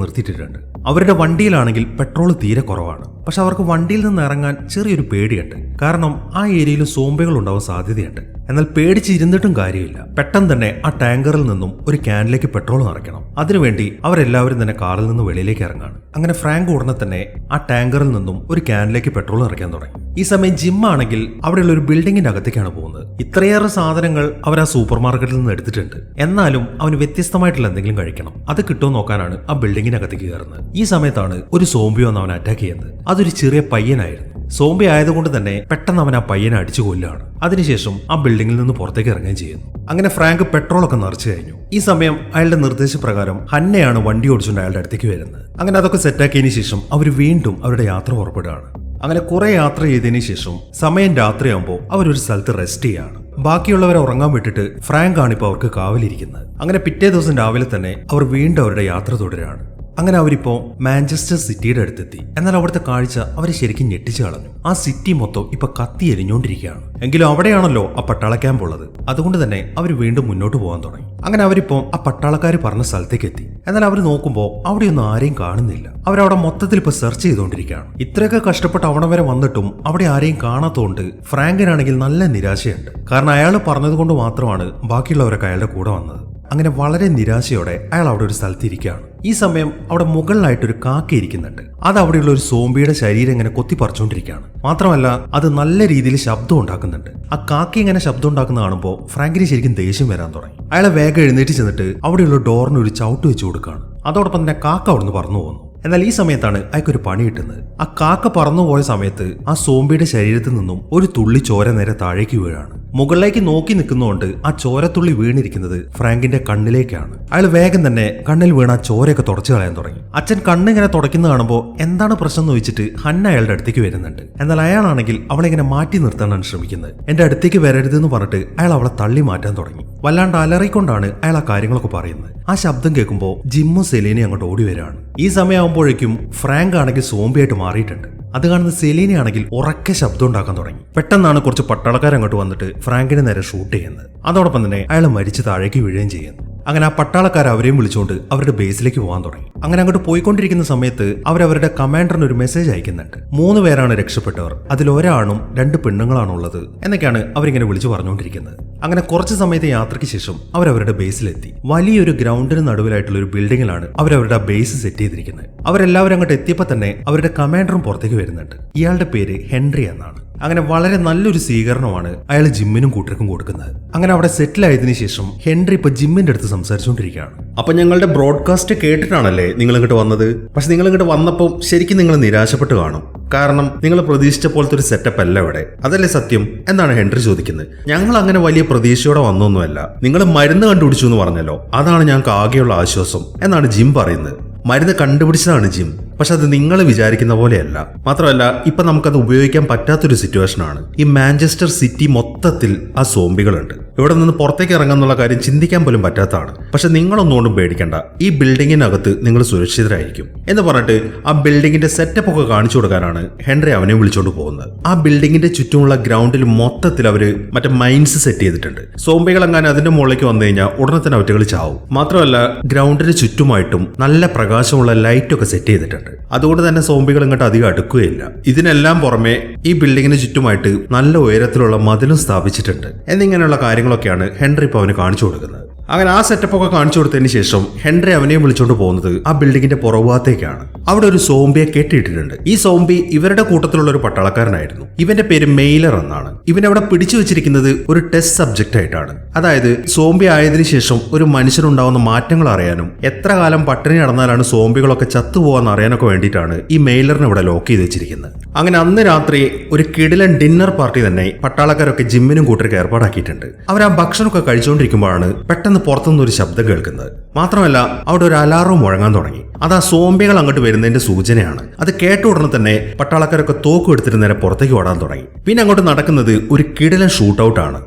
നിർത്തിയിട്ടിട്ടുണ്ട്. അവരുടെ വണ്ടിയിലാണെങ്കിൽ പെട്രോൾ തീരെ കുറവാണ്. പക്ഷെ അവർക്ക് വണ്ടിയിൽ നിന്ന് ഇറങ്ങാൻ ചെറിയൊരു പേടിയുണ്ട്. കാരണം ആ ഏരിയയിൽ സോംബികൾ ഉണ്ടാവാൻ സാധ്യതയുണ്ട്. എന്നാൽ പേടിച്ചിരുന്നിട്ടും കാര്യമില്ല. പെട്ടെന്ന് തന്നെ ആ ടാങ്കറിൽ നിന്നും ഒരു ക്യാനിലേക്ക് പെട്രോൾ നിറയ്ക്കണം. അതിനുവേണ്ടി അവരെല്ലാവരും തന്നെ കാറിൽ നിന്ന് വെളിയിലേക്ക് ഇറങ്ങാണ്. അങ്ങനെ ഫ്രാങ്ക് ഉടനെ തന്നെ ആ ടാങ്കറിൽ നിന്നും ഒരു ക്യാനിലേക്ക് പെട്രോൾ നിറയ്ക്കാൻ തുടങ്ങി. ഈ സമയം ജിം ആണെങ്കിൽ അവിടെയുള്ള ഒരു ബിൽഡിങ്ങിന്റെ അകത്തേക്കാണ് പോകുന്നത്. ഇത്രയേറെ സാധനങ്ങൾ അവർ ആ സൂപ്പർ മാർക്കറ്റിൽ നിന്ന് എടുത്തിട്ടുണ്ട്. എന്നാലും അവന് വ്യത്യസ്തമായിട്ടുള്ള എന്തെങ്കിലും കഴിക്കണം. അത് കിട്ടുമോ നോക്കാനാണ് ആ ബിൽഡിങ്ങിനകത്തേക്ക് കയറുന്നത്. ഈ സമയത്താണ് ഒരു സോംബി വന്ന് അവൻ അറ്റാക്ക് ചെയ്യുന്നത്. അതൊരു ചെറിയ പയ്യനായിരുന്നു. സോംബി ആയതുകൊണ്ട് തന്നെ പെട്ടെന്ന് അവൻ ആ പയ്യനെ അടിച്ചു കൊല്ലുകയാണ്. അതിനുശേഷം ആ ബിൽഡിങ്ങിൽ നിന്ന് പുറത്തേക്ക് ഇറങ്ങുകയും ചെയ്യുന്നു. അങ്ങനെ ഫ്രാങ്ക് പെട്രോളൊക്കെ നിറച്ചു കഴിഞ്ഞു. ഈ സമയം അയാളുടെ നിർദ്ദേശപ്രകാരം ഹന്നയാണ് വണ്ടി ഓടിച്ചുകൊണ്ട് അയാളുടെ അടുത്തേക്ക് വരുന്നത്. അങ്ങനെ അതൊക്കെ സെറ്റാക്കിയതിനു ശേഷം അവർ വീണ്ടും അവരുടെ യാത്ര പുറപ്പെടുകയാണ്. അങ്ങനെ കുറെ യാത്ര ചെയ്തതിനു ശേഷം സമയം രാത്രിയാകുമ്പോൾ അവരൊരു സ്ഥലത്ത് റെസ്റ്റ് ചെയ്യാണ്. ബാക്കിയുള്ളവരെ ഉറങ്ങാൻ വിട്ടിട്ട് ഫ്രാങ്ക് ആണ് ഇപ്പോൾ അവർക്ക് കാവലിരിക്കുന്നത്. അങ്ങനെ പിറ്റേ ദിവസം രാവിലെ തന്നെ അവർ വീണ്ടും അവരുടെ യാത്ര തുടരുകയാണ്. അങ്ങനെ അവരിപ്പോ മാഞ്ചസ്റ്റർ സിറ്റിയുടെ അടുത്തെത്തി. എന്നാൽ അവിടുത്തെ കാഴ്ച അവരെ ശരിക്കും ഞെട്ടിച്ചു കളഞ്ഞു. ആ സിറ്റി മൊത്തം ഇപ്പൊ കത്തി എരിഞ്ഞുകൊണ്ടിരിക്കുകയാണ്. എങ്കിലും അവിടെയാണല്ലോ ആ പട്ടാള ക്യാമ്പ് ഉള്ളത്. അതുകൊണ്ട് തന്നെ അവർ വീണ്ടും മുന്നോട്ട് പോകാൻ തുടങ്ങി. അങ്ങനെ അവരിപ്പോ ആ പട്ടാളക്കാർ പറഞ്ഞ സ്ഥലത്തേക്ക് എത്തി. എന്നാൽ അവർ നോക്കുമ്പോൾ അവിടെയൊന്നും ആരെയും കാണുന്നില്ല. അവരവിടെ മൊത്തത്തിൽ ഇപ്പൊ സെർച്ച് ചെയ്തുകൊണ്ടിരിക്കുകയാണ്. ഇത്രയൊക്കെ കഷ്ടപ്പെട്ട് അവിടെ വരെ വന്നിട്ടും അവിടെ ആരെയും കാണാത്തതുകൊണ്ട് ഫ്രാങ്കിനാണെങ്കിൽ നല്ല നിരാശയുണ്ട്. കാരണം അയാൾ പറഞ്ഞതുകൊണ്ട് മാത്രമാണ് ബാക്കിയുള്ളവരൊക്കെ അയാളുടെ കൂടെ വന്നത്. അങ്ങനെ വളരെ നിരാശയോടെ അയാൾ അവിടെ ഒരു സ്ഥലത്ത് ഇരിക്കുകയാണ്. ഈ സമയം അവിടെ മുകളിലായിട്ടൊരു കാക്ക ഇരിക്കുന്നുണ്ട്. അത് അവിടെയുള്ള ഒരു സോംബിയുടെ ശരീരം ഇങ്ങനെ കൊത്തിപ്പറിച്ചുകൊണ്ടിരിക്കുകയാണ്. മാത്രമല്ല അത് നല്ല രീതിയിൽ ശബ്ദം ഉണ്ടാക്കുന്നുണ്ട്. ആ കാക്ക ഇങ്ങനെ ശബ്ദം ഉണ്ടാക്കുന്ന കാണുമ്പോൾ ഫ്രാങ്കിന് ശരിക്കും ദേഷ്യം വരാൻ തുടങ്ങി. അയാളെ വേഗം എഴുന്നേറ്റ് ചെന്നിട്ട് അവിടെയുള്ള ഡോറിന് ഒരു ചവിട്ട് വെച്ച് കൊടുക്കുകയാണ്. അതോടൊപ്പം തന്നെ കാക്ക അവിടുന്ന് പറന്നു പോകുന്നു. എന്നാൽ ഈ സമയത്താണ് അയാൾക്കൊരു പണി കിട്ടുന്നത്. ആ കാക്ക പറന്നുപോയ സമയത്ത് ആ സോംബിയുടെ ശരീരത്തിൽ നിന്നും ഒരു തുള്ളി ചോര നേരെ താഴേക്ക് വീഴാണ്. മുകളിലേക്ക് നോക്കി നിൽക്കുന്നതുകൊണ്ട് ആ ചോരത്തുള്ളി വീണിരിക്കുന്നത് ഫ്രാങ്കിന്റെ കണ്ണിലേക്കാണ്. അയാൾ വേഗം തന്നെ കണ്ണിൽ വീണ ആ ചോരയൊക്കെ തുടച്ചു കളയാൻ തുടങ്ങി. അച്ഛൻ കണ്ണിങ്ങനെ തുടയ്ക്കുന്ന കാണുമ്പോൾ എന്താണ് പ്രശ്നം എന്ന് ചോദിച്ചിട്ട് ഹന്ന അയാളുടെ അടുത്തേക്ക് വരുന്നുണ്ട്. എന്നാൽ അയാളാണെങ്കിൽ അവളെ ഇങ്ങനെ മാറ്റി നിർത്താനാണ് ശ്രമിക്കുന്നത്. എന്റെ അടുത്തേക്ക് വരരുതെന്ന് പറഞ്ഞിട്ട് അയാൾ അവളെ തള്ളി മാറ്റാൻ തുടങ്ങി. വല്ലാണ്ട് അലറിക്കൊണ്ടാണ് അയാൾ ആ കാര്യങ്ങളൊക്കെ പറയുന്നത്. ആ ശബ്ദം കേൾക്കുമ്പോൾ ജിമ്മും സെലീനയും അങ്ങോട്ട് ഓടി വരികയാണ്. ഈ സമയമാകുമ്പോഴേക്കും ഫ്രാങ്ക് ആണെങ്കിൽ സോംബിയായിട്ട് മാറിയിട്ടുണ്ട്. അത് കാണുന്ന സെലീന ആണെങ്കിൽ ഉറക്കെ ശബ്ദം ഉണ്ടാക്കാൻ തുടങ്ങി. പെട്ടെന്നാണ് കുറച്ച് പട്ടാളക്കാർ അങ്ങോട്ട് വന്നിട്ട് ഫ്രാങ്കിനെ നേരെ ഷൂട്ട് ചെയ്യുന്നത്. അതോടൊപ്പം തന്നെ അയാൾ മരിച്ച് താഴേക്ക് വീഴുകയും ചെയ്യുന്നു. അങ്ങനെ ആ പട്ടാളക്കാർ അവരെയും വിളിച്ചുകൊണ്ട് അവരുടെ ബേസിലേക്ക് പോകാൻ തുടങ്ങി. അങ്ങനെ അങ്ങോട്ട് പോയിക്കൊണ്ടിരിക്കുന്ന സമയത്ത് അവരവരുടെ കമാൻഡറിന് ഒരു മെസ്സേജ് അയക്കുന്നുണ്ട്. 3 പേരാണ് രക്ഷപ്പെട്ടവർ. അതിൽ ഒരാണും 2 പെണ്ണുങ്ങളാണുള്ളത് എന്നൊക്കെയാണ് അവരിങ്ങനെ വിളിച്ചു പറഞ്ഞുകൊണ്ടിരിക്കുന്നത്. അങ്ങനെ കുറച്ച് സമയത്തെ യാത്രയ്ക്ക് ശേഷം അവരവരുടെ ബേസിലെത്തി. വലിയൊരു ഗ്രൗണ്ടിന് നടുവിലായിട്ടുള്ള ഒരു ബിൽഡിങ്ങിലാണ് അവരവരുടെ ബേസ് സെറ്റ് ചെയ്തിരിക്കുന്നത്. അവരെല്ലാവരും അങ്ങോട്ട് എത്തിയപ്പോൾ തന്നെ അവരുടെ കമാൻഡറും പുറത്തേക്ക് വരുന്നുണ്ട്. ഇയാളുടെ പേര് ഹെൻറി എന്നാണ്. അങ്ങനെ വളരെ നല്ലൊരു സ്വീകരണമാണ് അയാൾ ജിമ്മിനും കൂട്ടർക്കും കൊടുക്കുന്നത്. അങ്ങനെ അവിടെ സെറ്റിൽ ആയതിനു ശേഷം ഹെൻറി ഇപ്പൊ ജിമ്മിന്റെ അടുത്ത് സംസാരിച്ചുകൊണ്ടിരിക്കുകയാണ്. അപ്പൊ ഞങ്ങളുടെ ബ്രോഡ്കാസ്റ്റ് കേട്ടിട്ടാണല്ലേ നിങ്ങൾ ഇങ്ങോട്ട് വന്നത്? പക്ഷെ നിങ്ങൾ ഇങ്ങോട്ട് വന്നപ്പോൾ ശരിക്കും നിങ്ങൾ നിരാശപ്പെട്ട് കാണും. കാരണം നിങ്ങൾ പ്രതീക്ഷിച്ച പോലത്തെ ഒരു സെറ്റപ്പ് അല്ല ഇവിടെ. അതല്ലേ സത്യം എന്നാണ് ഹെൻറി ചോദിക്കുന്നത്. ഞങ്ങൾ അങ്ങനെ വലിയ പ്രതീക്ഷയോടെ വന്നൊന്നുമല്ല. നിങ്ങൾ മരുന്ന് കണ്ടുപിടിച്ചു എന്ന് പറഞ്ഞല്ലോ, അതാണ് ഞങ്ങൾക്ക് ആകെയുള്ള ആശ്വാസം എന്നാണ് ജിം പറയുന്നത്. മരുന്ന് കണ്ടുപിടിച്ചതാണ് ജിം. പക്ഷെ അത് നിങ്ങൾ വിചാരിക്കുന്ന പോലെയല്ല. മാത്രമല്ല ഇപ്പൊ നമുക്കത് ഉപയോഗിക്കാൻ പറ്റാത്തൊരു സിറ്റുവേഷനാണ്. ഈ മാഞ്ചസ്റ്റർ സിറ്റി മൊത്തത്തിൽ ആ സോംബികളുണ്ട്. ഇവിടെ നിന്ന് പുറത്തേക്ക് ഇറങ്ങാന്നുള്ള കാര്യം ചിന്തിക്കാൻ പോലും പറ്റാത്തതാണ്. പക്ഷെ നിങ്ങളൊന്നുകൊണ്ടും പേടിക്കണ്ട, ഈ ബിൽഡിങ്ങിനകത്ത് നിങ്ങൾ സുരക്ഷിതരായിരിക്കും എന്ന് പറഞ്ഞിട്ട് ആ ബിൽഡിങ്ങിന്റെ സെറ്റപ്പ് ഒക്കെ കാണിച്ചു കൊടുക്കാനാണ് ഹെൻറി അവനെ വിളിച്ചുകൊണ്ട് പോകുന്നത്. ആ ബിൽഡിങ്ങിന്റെ ചുറ്റുമുള്ള ഗ്രൗണ്ടിൽ മൊത്തത്തിൽ അവര് മറ്റേ മൈൻസ് സെറ്റ് ചെയ്തിട്ടുണ്ട്. സോംബികൾ എങ്ങാനും അതിന്റെ മുകളിലേക്ക് വന്നു കഴിഞ്ഞാൽ ഉടനെ തന്നെ അവറ്റകൾ ചാവും. മാത്രമല്ല ഗ്രൗണ്ടിന് ചുറ്റുമായിട്ടും നല്ല പ്രകാശമുള്ള ലൈറ്റ് ഒക്കെ സെറ്റ് ചെയ്തിട്ടുണ്ട്. അതുകൊണ്ട് തന്നെ സോംബികൾ ഇങ്ങോട്ട് അധികം അടുക്കുകയില്ല. ഇതിനെല്ലാം പുറമെ ഈ ബിൽഡിങ്ങിന് ചുറ്റുമായിട്ട് നല്ല ഉയരത്തിലുള്ള മതിലും സ്ഥാപിച്ചിട്ടുണ്ട്. എന്നിങ്ങനെയുള്ള കാര്യങ്ങളൊക്കെയാണ് ഹെൻറി ഇപ്പോൾ അവന് കാണിച്ചു കൊടുക്കുന്നത്. അങ്ങനെ ആ സെറ്റപ്പ് ഒക്കെ കാണിച്ചു കൊടുത്തതിന് ശേഷം ഹെൻറി അവനെയും വിളിച്ചുകൊണ്ട് പോകുന്നത് ആ ബിൽഡിങ്ങിന്റെ പുറകുഭാഗത്തേക്കാണ്. അവിടെ ഒരു സോംബിയെ കെട്ടിയിട്ടിട്ടുണ്ട്. ഈ സോംബി ഇവരുടെ കൂട്ടത്തിലുള്ള ഒരു പട്ടാളക്കാരനായിരുന്നു. ഇവന്റെ പേര് മെയിലർ എന്നാണ്. ഇവനവിടെ പിടിച്ചു വെച്ചിരിക്കുന്നത് ഒരു ടെസ്റ്റ് സബ്ജക്റ്റ് ആയിട്ടാണ്. അതായത് സോംബി ആയതിനു ശേഷം ഒരു മനുഷ്യനുണ്ടാവുന്ന മാറ്റങ്ങൾ അറിയാനും എത്ര കാലം പട്ടിണി നടന്നാലാണ് സോംബികളൊക്കെ ചത്തുപോകാന്ന് അറിയാനൊക്കെ വേണ്ടിയിട്ടാണ് ഈ മെയിലറിനെ ഇവിടെ ലോക്ക് ചെയ്ത് വെച്ചിരിക്കുന്നത്. അങ്ങനെ അന്ന് രാത്രി ഒരു കിടിലൻ ഡിന്നർ പാർട്ടി തന്നെ പട്ടാളക്കാരൊക്കെ ജിമ്മിനും കൂട്ടർക്ക് ഏർപ്പാടാക്കിയിട്ടുണ്ട്. അവർ ആ ഭക്ഷണമൊക്കെ കഴിച്ചുകൊണ്ടിരിക്കുമ്പോഴാണ് പെട്ടെന്ന് പെട്ടെന്ന് പുറത്തുനിന്ന് ഒരു ശബ്ദം കേൾക്കുന്നത്. മാത്രമല്ല അവിടെ ഒരു അലാറം മുഴങ്ങാൻ തുടങ്ങി. അത് ആ സോംബികൾ അങ്ങോട്ട് വരുന്നതിന്റെ സൂചനയാണ്. അത് കേട്ട ഉടനെ തന്നെ പട്ടാളക്കാരൊക്കെ തോക്കും എടുത്തിട്ട് നേരെ പുറത്തേക്ക് ഓടാൻ തുടങ്ങി. പിന്നെ അങ്ങോട്ട് നടക്കുന്നത് ഒരു കിടിലൻ ഷൂട്ട് ഔട്ട് ആണ്.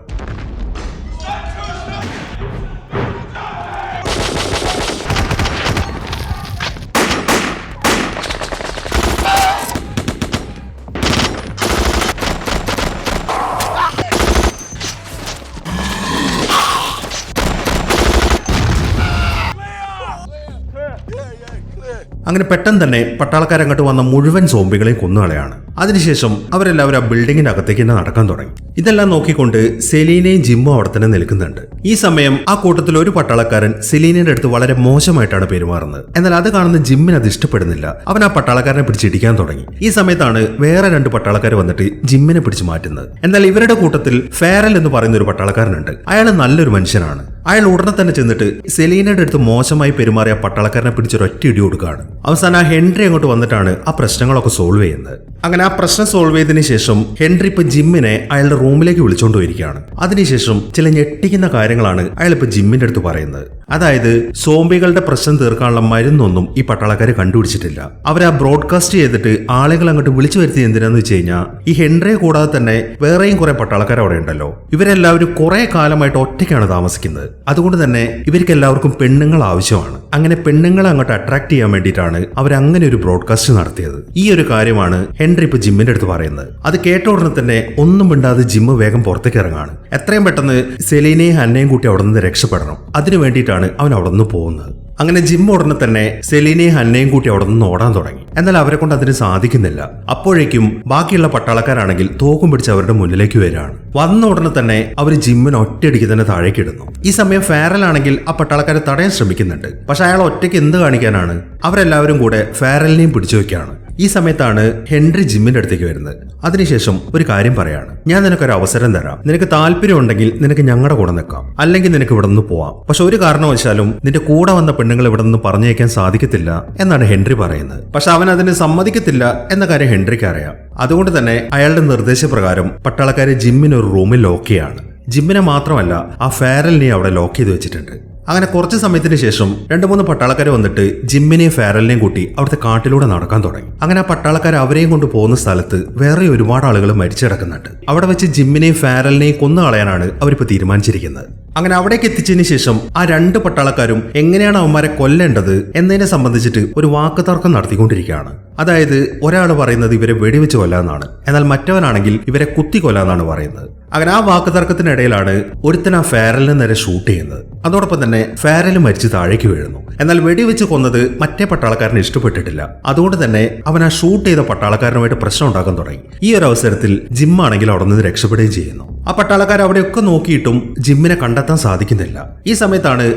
അങ്ങനെ പെട്ടെന്ന് തന്നെ പട്ടാളക്കാരങ്ങോട്ട് വന്ന മുഴുവൻ സോംബികളെയും കൊന്നുകളയാണ്. അതിനുശേഷം അവരെല്ലാവരും ആ ബിൽഡിങ്ങിന്റെ അകത്തേക്ക് തന്നെ നടക്കാൻ തുടങ്ങി. ഇതെല്ലാം നോക്കിക്കൊണ്ട് സെലീനയും ജിമ്മും അവിടെ തന്നെ നിൽക്കുന്നുണ്ട്. ഈ സമയം ആ കൂട്ടത്തിൽ ഒരു പട്ടാളക്കാരൻ സെലീനയുടെ അടുത്ത് വളരെ മോശമായിട്ടാണ് പെരുമാറുന്നത്. എന്നാൽ അത് കാണുന്ന ജിമ്മിന് അത് ഇഷ്ടപ്പെടുന്നില്ല. അവൻ ആ പട്ടാളക്കാരനെ പിടിച്ചിടിക്കാൻ തുടങ്ങി. ഈ സമയത്താണ് വേറെ 2 പട്ടാളക്കാർ വന്നിട്ട് ജിമ്മിനെ പിടിച്ചു മാറ്റുന്നത്. എന്നാൽ ഇവരുടെ കൂട്ടത്തിൽ ഫെറൽ എന്ന് പറയുന്ന ഒരു പട്ടാളക്കാരനുണ്ട്. അയാൾ നല്ലൊരു മനുഷ്യനാണ്. അയാൾ ഉടനെ തന്നെ ചെന്നിട്ട് സെലീനയുടെ അടുത്ത് മോശമായി പെരുമാറിയ പട്ടാളക്കാരനെ പിടിച്ചൊരൊറ്റ ഇടി കൊടുക്കുകയാണ്. അവസാനം ആ ഹെൻറി അങ്ങോട്ട് വന്നിട്ടാണ് ആ പ്രശ്നങ്ങളൊക്കെ സോൾവ് ചെയ്യുന്നത്. അങ്ങനെ ആ പ്രശ്നം സോൾവ് ചെയ്തതിനു ശേഷം ഹെൻറി ഇപ്പൊ ജിമ്മിനെ അയാളുടെ റൂമിലേക്ക് വിളിച്ചോണ്ട് പോയിരിക്കുകയാണ്. അതിനുശേഷം ചില ഞെട്ടിക്കുന്ന കാര്യങ്ങളാണ് അയാൾ ഇപ്പൊ ജിമ്മിന്റെ അടുത്ത് പറയുന്നത്. അതായത് സോംബികളുടെ പ്രശ്നം തീർക്കാനുള്ള മരുന്നൊന്നും ഈ പട്ടാളക്കാര് കണ്ടുപിടിച്ചിട്ടില്ല. അവർ ആ ബ്രോഡ്കാസ്റ്റ് ചെയ്തിട്ട് ആളുകൾ അങ്ങോട്ട് വിളിച്ചു വരുത്തി എന്തിനാന്ന് വെച്ച് കഴിഞ്ഞാൽ ഈ ഹെൻറിയെ കൂടാതെ തന്നെ വേറെയും കുറെ പട്ടാളക്കാർ അവിടെ ഉണ്ടല്ലോ. ഇവരെല്ലാവരും കുറെ കാലമായിട്ട് ഒറ്റയ്ക്കാണ് താമസിക്കുന്നത്. അതുകൊണ്ട് തന്നെ ഇവർക്ക് എല്ലാവർക്കും പെണ്ണുങ്ങൾ ആവശ്യമാണ്. അങ്ങനെ പെണ്ണുങ്ങളെ അങ്ങോട്ട് അട്രാക്ട് ചെയ്യാൻ വേണ്ടിയിട്ടാണ് അവർ അങ്ങനെ ഒരു ബ്രോഡ്കാസ്റ്റ് നടത്തിയത്. ഈ ഒരു കാര്യമാണ് ഹെൻറി ഇപ്പൊ ജിമ്മിന്റെ അടുത്ത് പറയുന്നത്. അത് കേട്ട ഉടനെ തന്നെ ഒന്നും മിണ്ടാതെ ജിമ്മ് വേഗം പുറത്തേക്ക് ഇറങ്ങാണ്. എത്രയും പെട്ടെന്ന് സെലീനയും ഹന്നയും കൂട്ടി അവിടെ നിന്ന് രക്ഷപ്പെടണം. അതിനു വേണ്ടിയിട്ടാണ് അവൻ അവിടെ നിന്ന് പോകുന്നത്. അങ്ങനെ ജിം ഉടനെ തന്നെ സെലീനയും ഹന്നയും കൂട്ടി അവിടെ നിന്ന് ഓടാൻ തുടങ്ങി. എന്നാൽ അവരെ കൊണ്ട് അതിന് സാധിക്കുന്നില്ല. അപ്പോഴേക്കും ബാക്കിയുള്ള പട്ടാളക്കാരാണെങ്കിൽ തോക്കും പിടിച്ച് അവരുടെ മുന്നിലേക്ക് വരികയാണ്. വന്ന ഉടനെ തന്നെ അവർ ജിമ്മിന് ഒറ്റയടിക്ക് തന്നെ താഴേക്ക് ഇടുന്നു. ഈ സമയം ഫെറൽ ആണെങ്കിൽ ആ പട്ടാളക്കാരെ തടയാൻ ശ്രമിക്കുന്നുണ്ട്. പക്ഷെ അയാൾ ഒറ്റയ്ക്ക് എന്ത് കാണിക്കാനാണ്? അവരെല്ലാവരും കൂടെ ഫെറലിനെയും പിടിച്ചു വെക്കുകയാണ്. ഈ സമയത്താണ് ഹെൻറി ജിമ്മിന്റെ അടുത്തേക്ക് വരുന്നത്. അതിനുശേഷം ഒരു കാര്യം പറയാണ്. ഞാൻ നിനക്കൊരു അവസരം തരാം. നിനക്ക് താല്പര്യം ഉണ്ടെങ്കിൽ നിനക്ക് ഞങ്ങളുടെ കൂടെ നിൽക്കാം, അല്ലെങ്കിൽ നിനക്ക് ഇവിടെ നിന്ന് പോവാം. പക്ഷെ ഒരു കാരണവശാലും നിന്റെ കൂടെ വന്ന പെണ്ണുങ്ങൾ ഇവിടെ നിന്ന് പറഞ്ഞയക്കാൻ സാധിക്കത്തില്ല എന്നാണ് ഹെൻറി പറയുന്നത്. പക്ഷെ അവൻ അതിന് സമ്മതിക്കത്തില്ല എന്ന കാര്യം ഹെൻറിക്ക് അറിയാം. അതുകൊണ്ട് തന്നെ അയാളുടെ നിർദ്ദേശപ്രകാരം പട്ടാളക്കാരെ ജിമ്മിന് ഒരു റൂമിൽ ലോക്ക് ചെയ്യാണ്. ജിമ്മിനെ മാത്രമല്ല ആ ഫെറലിനെ അവിടെ ലോക്ക് ചെയ്ത് വെച്ചിട്ടുണ്ട്. അങ്ങനെ കുറച്ച് സമയത്തിന് ശേഷം 2-3 പട്ടാളക്കാർ വന്നിട്ട് ജിമ്മിനെയും ഫെറലിനെയും കൂട്ടി അവിടുത്തെ കാട്ടിലൂടെ നടക്കാൻ തുടങ്ങി. അങ്ങനെ ആ പട്ടാളക്കാർ അവരെയും കൊണ്ട് പോകുന്ന സ്ഥലത്ത് വേറെ ഒരുപാട് ആളുകൾ മരിച്ചു കിടക്കുന്നുണ്ട്. അവിടെ വെച്ച് ജിമ്മിനെയും ഫെറലിനെയും കൊന്നു കളയാനാണ് അവരിപ്പോ തീരുമാനിച്ചിരിക്കുന്നത്. അങ്ങനെ അവിടേക്ക് എത്തിച്ചതിന് ശേഷം ആ 2 പട്ടാളക്കാരും എങ്ങനെയാണ് അവന്മാരെ കൊല്ലേണ്ടത് എന്നതിനെ സംബന്ധിച്ചിട്ട് ഒരു വാക്കുതർക്കം നടത്തിക്കൊണ്ടിരിക്കുകയാണ്. അതായത് ഒരാൾ പറയുന്നത് ഇവരെ വെടിവെച്ച് കൊല്ലാന്നാണ്, എന്നാൽ മറ്റവനാണെങ്കിൽ ഇവരെ കുത്തി കൊല്ലാന്നാണ് പറയുന്നത്. അങ്ങനെ ആ വാക്കുതർക്കത്തിനിടയിലാണ് ഒരുത്തൻ ആ ഫെറലിനെ നേരെ ഷൂട്ട് ചെയ്യുന്നത്. അതോടൊപ്പം തന്നെ ഫെറൽ മരിച്ച് താഴേക്ക് വീഴുന്നു. എന്നാൽ വെടിവെച്ച് കൊന്നത് മറ്റേ പട്ടാളക്കാരന് ഇഷ്ടപ്പെട്ടിട്ടില്ല. അതുകൊണ്ട് തന്നെ അവൻ ആ ഷൂട്ട് ചെയ്ത പട്ടാളക്കാരനുമായിട്ട് പ്രശ്നം ഉണ്ടാക്കാൻ തുടങ്ങി. ഈ ഒരു അവസരത്തിൽ ജിം ആണെങ്കിൽ അവിടെ നിന്ന് രക്ഷപ്പെടുകയും ചെയ്യുന്നു. ആ പട്ടാളക്കാർ അവിടെയൊക്കെ നോക്കിയിട്ടും ജിമ്മിനെ കണ്ടെത്താൻ സാധിക്കുന്നില്ല. ഈ സമയത്താണ്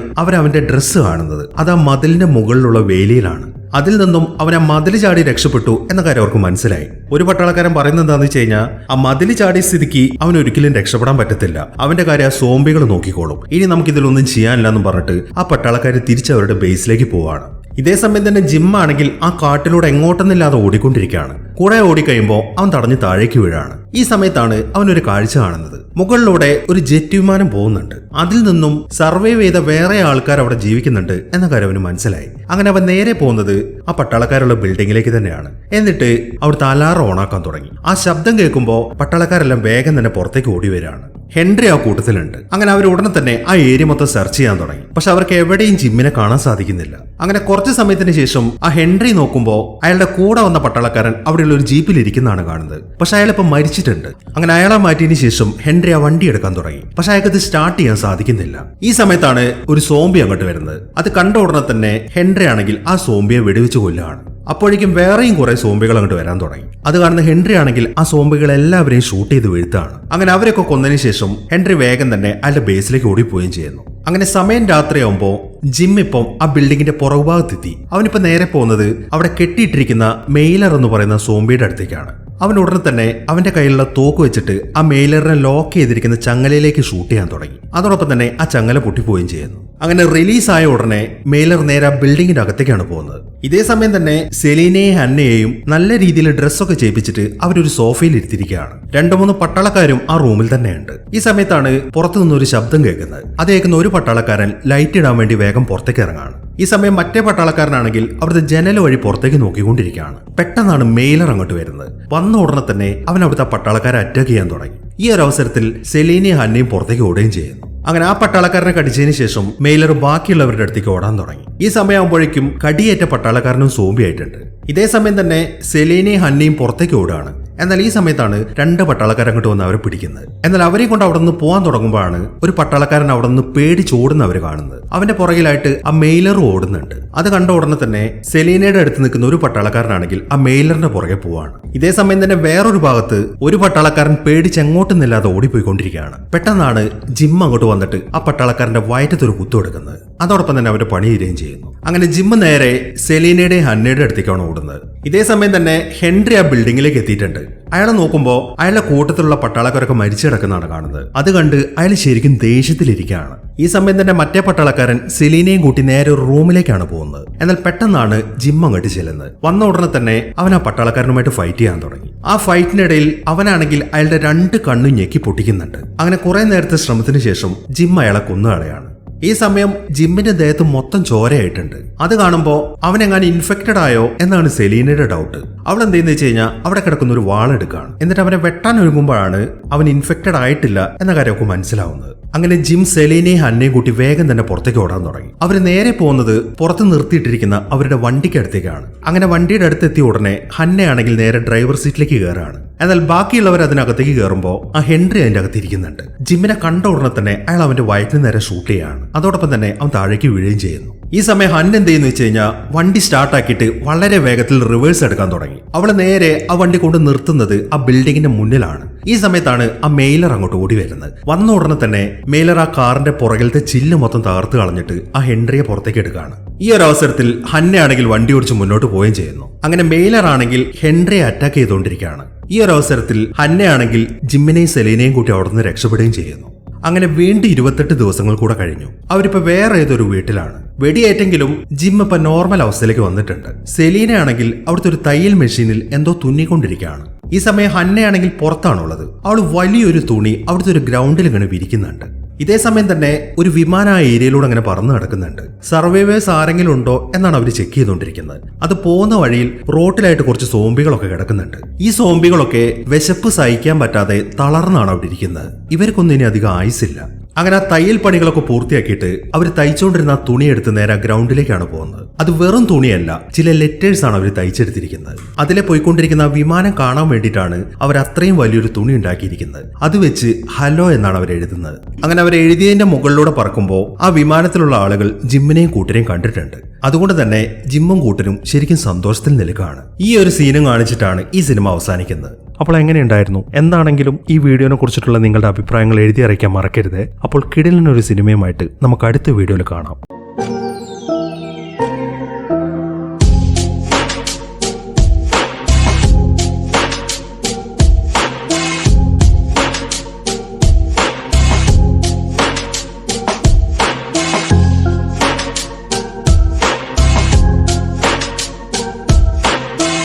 അവന്റെ ഡ്രസ്സ് കാണുന്നത്. അത് ആ മതിലിന്റെ മുകളിലുള്ള വേലിയിലാണ്. അതിൽ നിന്നും അവൻ ആ മതില് ചാടി രക്ഷപ്പെട്ടു എന്ന കാര്യം അവർക്ക് മനസ്സിലായി. ഒരു പട്ടാളക്കാരൻ പറയുന്നത് എന്താണെന്ന് വെച്ച് കഴിഞ്ഞാൽ ആ മതില് ചാടിയ സ്ഥിതിക്ക് അവൻ ഒരിക്കലും രക്ഷപ്പെടാൻ പറ്റത്തില്ല. അവന്റെ കാര്യം ആ സോംബികൾ നോക്കിക്കോളും. ഇനി നമുക്കിതിലൊന്നും ചെയ്യാനില്ല എന്ന് പറഞ്ഞിട്ട് ആ പട്ടാളക്കാർ തിരിച്ച് അവരുടെ ബേസിലേക്ക് പോവാണ്. ഇതേ സമയം തന്നെ ജിം ആണെങ്കിൽ ആ കാട്ടിലൂടെ എങ്ങോട്ടെന്നില്ലാതെ ഓടിക്കൊണ്ടിരിക്കുകയാണ്. കുറെ ഓടിക്കഴിയുമ്പോൾ അവൻ തടഞ്ഞ് താഴേക്ക് വീഴാണ്. ഈ സമയത്താണ് അവനൊരു കാഴ്ച കാണുന്നത്. മുകളിലൂടെ ഒരു ജെറ്റ് വിമാനം പോകുന്നുണ്ട്. അതിൽ നിന്നും സർവൈവ് ചെയ്ത വേറെ ആൾക്കാർ അവിടെ ജീവിക്കുന്നുണ്ട് എന്ന കാര്യം അവന് മനസ്സിലായി. അങ്ങനെ അവൻ നേരെ പോകുന്നത് ആ പട്ടാളക്കാരുള്ള ബിൽഡിങ്ങിലേക്ക് തന്നെയാണ്. എന്നിട്ട് അവിടുത്തെ അലാറം ഓണാക്കാൻ തുടങ്ങി. ആ ശബ്ദം കേൾക്കുമ്പോൾ പട്ടാളക്കാരെല്ലാം വേഗം തന്നെ പുറത്തേക്ക് ഓടി വരികയാണ്. ഹെൻറി ആ കൂട്ടത്തിലുണ്ട്. അങ്ങനെ അവർ ഉടനെ തന്നെ ആ ഏരിയ മൊത്തം സെർച്ച് ചെയ്യാൻ തുടങ്ങി. പക്ഷെ അവർക്ക് എവിടെയും ജിമ്മിനെ കാണാൻ സാധിക്കുന്നില്ല. അങ്ങനെ കുറച്ച് സമയത്തിന് ശേഷം ആ ഹെൻറി നോക്കുമ്പോൾ അയാളുടെ കൂടെ വന്ന പട്ടാളക്കാരൻ അവിടെയുള്ള ഒരു ജീപ്പിൽ ഇരിക്കുന്നതാണ് കാണുന്നത്. പക്ഷെ അയാളിപ്പോൾ മരിച്ചിട്ടുണ്ട്. അങ്ങനെ അയാളെ മാറ്റിയതിനു ശേഷം ഹെൻറി ആ വണ്ടി എടുക്കാൻ തുടങ്ങി. പക്ഷെ അയാൾക്ക് സ്റ്റാർട്ട് ചെയ്യാൻ സാധിക്കുന്നില്ല. ഈ സമയത്താണ് ഒരു സോംബി അങ്ങോട്ട് വരുന്നത്. അത് കണ്ട ഉടനെ തന്നെ ഹെൻറി ആണെങ്കിൽ ആ സോംബിയെ വെടിവെച്ച് കൊല്ലുകയാണ്. അപ്പോഴേക്കും വേറെയും കുറെ സോംബികൾ അങ്ങോട്ട് വരാൻ തുടങ്ങി. അത് കാണുന്ന ഹെൻറി ആണെങ്കിൽ ആ സോംബികൾ എല്ലാവരെയും ഷൂട്ട് ചെയ്ത് വീഴ്ത്താണ്. അങ്ങനെ അവരൊക്കെ കൊന്നതിന് ശേഷം ഹെൻറി വേഗം തന്നെ അയാളുടെ ബേസിലേക്ക് ഓടിപ്പോവുകയും ചെയ്യുന്നു. അങ്ങനെ സമയം രാത്രിയാവുമ്പോൾ ജിം ഇപ്പം ആ ബിൽഡിങ്ങിന്റെ പുറകുഭാഗത്തെത്തി. അവനിപ്പോ നേരെ പോകുന്നത് അവിടെ കെട്ടിയിട്ടിരിക്കുന്ന മെയിലർ എന്ന് പറയുന്ന സോംബിയുടെ അടുത്തേക്കാണ്. അവൻ ഉടനെ തന്നെ അവന്റെ കയ്യിലുള്ള തോക്ക് വെച്ചിട്ട് ആ മെയിലറിനെ ലോക്ക് ചെയ്തിരിക്കുന്ന ചങ്ങലയിലേക്ക് ഷൂട്ട് ചെയ്യാൻ തുടങ്ങി. അതോടൊപ്പം തന്നെ ആ ചങ്ങല പൊട്ടിപ്പോവുകയും ചെയ്യുന്നു. അങ്ങനെ റിലീസായ ഉടനെ മെയിലർ നേരെ ആ ബിൽഡിങ്ങിന്റെ അകത്തേക്കാണ് പോകുന്നത്. ഇതേ സമയം തന്നെ സെലീനയെയും ഹന്നയെയും നല്ല രീതിയിൽ ഡ്രസ്സൊക്കെ ചെയ്യിപ്പിച്ചിട്ട് അവരൊരു സോഫയിൽ ഇരുത്തിയിരിക്കുകയാണ്. 2-3 പട്ടാളക്കാരും ആ റൂമിൽ തന്നെയുണ്ട്. ഈ സമയത്താണ് പുറത്തു നിന്നൊരു ശബ്ദം കേൾക്കുന്നത്. അത് കേൾക്കുന്ന ഒരു പട്ടാളക്കാരൻ ലൈറ്റ് ഇടാൻ വേണ്ടി വേഗം പുറത്തേക്ക് ഇറങ്ങാണ്. ഈ സമയം മറ്റേ പട്ടാളക്കാരനാണെങ്കിൽ അവിടുത്തെ ജനൽ വഴി പുറത്തേക്ക് നോക്കിക്കൊണ്ടിരിക്കുകയാണ്. പെട്ടെന്നാണ് മെയിലർ അങ്ങോട്ട് വരുന്നത്. വന്ന ഉടനെ തന്നെ അവൻ അവിടുത്തെ പട്ടാളക്കാരെ അറ്റാക്ക് ചെയ്യാൻ തുടങ്ങി. ഈ ഒരു അവസരത്തിൽ സെലീനയും ഹന്നയും പുറത്തേക്ക് ഓടുകയും ചെയ്യുന്നു. അങ്ങനെ ആ പട്ടാളക്കാരനെ കടിച്ചതിന് ശേഷം മെയിലർ ബാക്കിയുള്ളവരുടെ അടുത്തേക്ക് ഓടാൻ തുടങ്ങി. ഈ സമയമാകുമ്പോഴേക്കും കടിയേറ്റ പട്ടാളക്കാരനും സോംബി ആയിട്ടുണ്ട്. ഇതേ സമയം തന്നെ സെലീനയും ഹന്നയും പുറത്തേക്ക് ഓടുകയാണ്. എന്നാൽ ഈ സമയത്താണ് 2 പട്ടാളക്കാർ അങ്ങോട്ട് വന്ന് അവരെ പിടിക്കുന്നത്. എന്നാൽ അവരെ കൊണ്ട് അവിടെ നിന്ന് പോകാൻ തുടങ്ങുമ്പോഴാണ് ഒരു പട്ടാളക്കാരൻ അവിടെ നിന്ന് പേടിച്ചോടുന്ന അവർ കാണുന്നത്. അവന്റെ പുറകിലായിട്ട് ആ മെയിലർ ഓടുന്നുണ്ട്. അത് കണ്ട ഉടനെ തന്നെ സെലീനയുടെ അടുത്ത് നിൽക്കുന്ന ഒരു പട്ടാളക്കാരനാണെങ്കിൽ ആ മെയിലറിന്റെ പുറകെ പോവാണ്. ഇതേ സമയം തന്നെ വേറൊരു ഭാഗത്ത് ഒരു പട്ടാളക്കാരൻ പേടിച്ച് എങ്ങോട്ടുന്നില്ലാതെ ഓടിപ്പോയിക്കൊണ്ടിരിക്കുകയാണ്. പെട്ടെന്നാണ് ജിം അങ്ങോട്ട് വന്നിട്ട് ആ പട്ടാളക്കാരന്റെ വയറ്റത്തൊരു കുത്തു കൊടുക്കുന്നത്. അതോടൊപ്പം തന്നെ അവരുടെ പണി തീരുകയും ചെയ്യുന്നു. അങ്ങനെ ജിം നേരെ സെലീനയുടെയും ഹന്നയുടെ അടുത്തേക്കാണ് ഓടുന്നത്. ഇതേ സമയം തന്നെ ഹെൻറി ആ ബിൽഡിങ്ങിലേക്ക് എത്തിയിട്ടുണ്ട്. അയാളെ നോക്കുമ്പോൾ അയാളുടെ കൂട്ടത്തിലുള്ള പട്ടാളക്കാരൊക്കെ മരിച്ചു കിടക്കുന്നതാണ് കാണുന്നത്. അത് കണ്ട് അയാൾ ശരിക്കും ദേഷ്യത്തിലിരിക്കുകയാണ്. ഈ സമയം തന്നെ മറ്റേ പട്ടാളക്കാരൻ സെലീനയും കൂട്ടി നേരെ ഒരു റൂമിലേക്കാണ് പോകുന്നത്. എന്നാൽ പെട്ടെന്നാണ് ജിം അങ്ങോട്ട് ചെല്ലുന്നത്. വന്ന ഉടനെ തന്നെ അവൻ ആ പട്ടാളക്കാരനുമായിട്ട് ഫൈറ്റ് ചെയ്യാൻ തുടങ്ങി. ആ ഫൈറ്റിനിടയിൽ അവനാണെങ്കിൽ അയാളുടെ 2 കണ്ണും ഞെക്കി പൊട്ടിക്കുന്നുണ്ട്. അങ്ങനെ കുറെ നേരത്തെ ശ്രമത്തിന് ശേഷം ജിം അയാളെ കൊന്നുകളയാണ്. ഈ സമയം ജിമ്മിന്റെ ദേഹത്ത് മൊത്തം ചോരയായിട്ടുണ്ട്. അത് കാണുമ്പോൾ അവനെങ്ങാനും ഇൻഫെക്റ്റഡ് ആയോ എന്നാണ് സെലീനയുടെ ഡൗട്ട്. അവൾ എന്തെന്ന് വെച്ച് കഴിഞ്ഞാൽ അവിടെ കിടക്കുന്ന ഒരു വാളെടുക്കുകയാണ്. എന്നിട്ട് അവനെ വെട്ടാൻ ഒരുങ്ങുമ്പോഴാണ് അവൻ ഇൻഫെക്റ്റഡ് ആയിട്ടില്ല എന്ന കാര്യമൊക്കെ മനസ്സിലാവുന്നത്. അങ്ങനെ ജിം സെലീനയും ഹന്നയും കൂട്ടി വേഗം തന്നെ പുറത്തേക്ക് ഓടാൻ തുടങ്ങി. അവർ നേരെ പോകുന്നത് പുറത്ത് നിർത്തിയിട്ടിരിക്കുന്ന അവരുടെ വണ്ടിക്ക് അടുത്തേക്കാണ്. അങ്ങനെ വണ്ടിയുടെ അടുത്തെത്തിയ ഉടനെ ഹന്നയാണെങ്കിൽ നേരെ ഡ്രൈവർ സീറ്റിലേക്ക് കയറാണ്. എന്നാൽ ബാക്കിയുള്ളവർ അതിനകത്തേക്ക് കയറുമ്പോൾ ആ ഹെൻറി അതിന്റെ അകത്ത് ഇരിക്കുന്നുണ്ട്. ജിമ്മിനെ കണ്ട ഉടനെ തന്നെ അയാൾ അവന്റെ വയറ്റിന് നേരെ ഷൂട്ട് ചെയ്യാണ്. അതോടൊപ്പം തന്നെ അവൻ താഴേക്ക് വീഴുകയും ചെയ്യുന്നു. ഈ സമയം ഹന്ന എന്ത് ചെയ്യുന്നു വെച്ച് കഴിഞ്ഞാൽ വണ്ടി സ്റ്റാർട്ടാക്കിയിട്ട് വളരെ വേഗത്തിൽ റിവേഴ്സ് എടുക്കാൻ തുടങ്ങി. അവള് നേരെ ആ വണ്ടി കൊണ്ട് നിർത്തുന്നത് ആ ബിൽഡിങ്ങിന്റെ മുന്നിലാണ്. ഈ സമയത്താണ് ആ മെയിലർ അങ്ങോട്ട് ഓടി വരുന്നത്. വന്ന ഉടനെ തന്നെ മെയിലർ ആ കാറിന്റെ പുറകിലത്തെ ചില്ല് മൊത്തം തകർത്ത് കളഞ്ഞിട്ട് ആ ഹെൻറിയെ പുറത്തേക്ക് എടുക്കുകയാണ്. ഈ ഒരു അവസരത്തിൽ ഹന്നയാണെങ്കിൽ വണ്ടി ഓടിച്ച് മുന്നോട്ട് പോവുകയും ചെയ്യുന്നു. അങ്ങനെ മെയിലർ ആണെങ്കിൽ ഹെൻറിയെ അറ്റാക്ക് ചെയ്തുകൊണ്ടിരിക്കുകയാണ്. ഈ ഒരു അവസരത്തിൽ ഹന്നയാണെങ്കിൽ ജിമ്മിനെയും സെലീനയും കൂട്ടി അവിടെ നിന്ന് രക്ഷപ്പെടുകയും ചെയ്യുന്നു. അങ്ങനെ വീണ്ടും 28 ദിവസങ്ങൾ കൂടെ കഴിഞ്ഞു. അവരിപ്പോ വേറെ ഏതൊരു വീട്ടിലാണ്. വെടിയേറ്റെങ്കിലും ജിം ഇപ്പൊ നോർമൽ അവസ്ഥയിലേക്ക് വന്നിട്ടുണ്ട്. സെലീന ആണെങ്കിൽ അവിടുത്തെ ഒരു തയ്യൽ മെഷീനിൽ എന്തോ തുന്നിക്കൊണ്ടിരിക്കുകയാണ്. ഈ സമയം ഹന്നയാണെങ്കിൽ പുറത്താണുള്ളത്. അവൾ വലിയൊരു തുണി അവിടുത്തെ ഒരു ഗ്രൗണ്ടിൽ ഇങ്ങനെ വിരിക്കുന്നുണ്ട്. ഇതേ സമയം തന്നെ ഒരു വിമാനം ആ ഏരിയയിലൂടെ അങ്ങനെ പറന്നു നടക്കുന്നുണ്ട്. സർവൈവേഴ്സ് ആരെങ്കിലും ഉണ്ടോ എന്നാണ് അവർ ചെക്ക് ചെയ്തുകൊണ്ടിരിക്കുന്നത്. അത് പോകുന്ന വഴിയിൽ റോട്ടിലായിട്ട് കുറച്ച് സോംബികളൊക്കെ കിടക്കുന്നുണ്ട്. ഈ സോംബികളൊക്കെ വിശപ്പ് സഹിക്കാൻ പറ്റാതെ തളർന്നാണ് അവിടെ ഇരിക്കുന്നത്. ഇവർക്കൊന്നും ഇനി അധികം ആയുസില്ല. അങ്ങനെ ആ തയ്യൽ പണികളൊക്കെ പൂർത്തിയാക്കിയിട്ട് അവർ തയ്ച്ചുകൊണ്ടിരുന്ന ആ തുണിയെടുത്ത് നേരെ ഗ്രൗണ്ടിലേക്കാണ് പോകുന്നത്. അത് വെറും തുണിയല്ല, ചില ലെറ്റേഴ്സ് ആണ് അവർ തയ്ച്ചെടുത്തിരിക്കുന്നത്. അതിലെ പോയിക്കൊണ്ടിരിക്കുന്ന ആ വിമാനം കാണാൻ വേണ്ടിയിട്ടാണ് അവർ അത്രയും വലിയൊരു തുണി ഉണ്ടാക്കിയിരിക്കുന്നത്. അത് വെച്ച് ഹലോ എന്നാണ് അവർ എഴുതുന്നത്. അങ്ങനെ അവർ എഴുതിയതിന്റെ മുകളിലൂടെ പറക്കുമ്പോൾ ആ വിമാനത്തിലുള്ള ആളുകൾ ജിമ്മിനെയും കൂട്ടരെയും കണ്ടിട്ടുണ്ട്. അതുകൊണ്ട് തന്നെ ജിമ്മും കൂട്ടരും ശരിക്കും സന്തോഷത്തിൽ നിൽക്കുകയാണ്. ഈ ഒരു സീനും കാണിച്ചിട്ടാണ് ഈ സിനിമ അവസാനിക്കുന്നത്. അപ്പോൾ എങ്ങനെയുണ്ടായിരുന്നു? എന്താണെങ്കിലും ഈ വീഡിയോനെ കുറിച്ചിട്ടുള്ള നിങ്ങളുടെ അഭിപ്രായങ്ങൾ എഴുതി അറിയിക്കാൻ മറക്കരുത്. അപ്പോൾ കിടിലനൊരു സിനിമയുമായിട്ട് നമുക്ക് അടുത്ത വീഡിയോയിൽ കാണാം.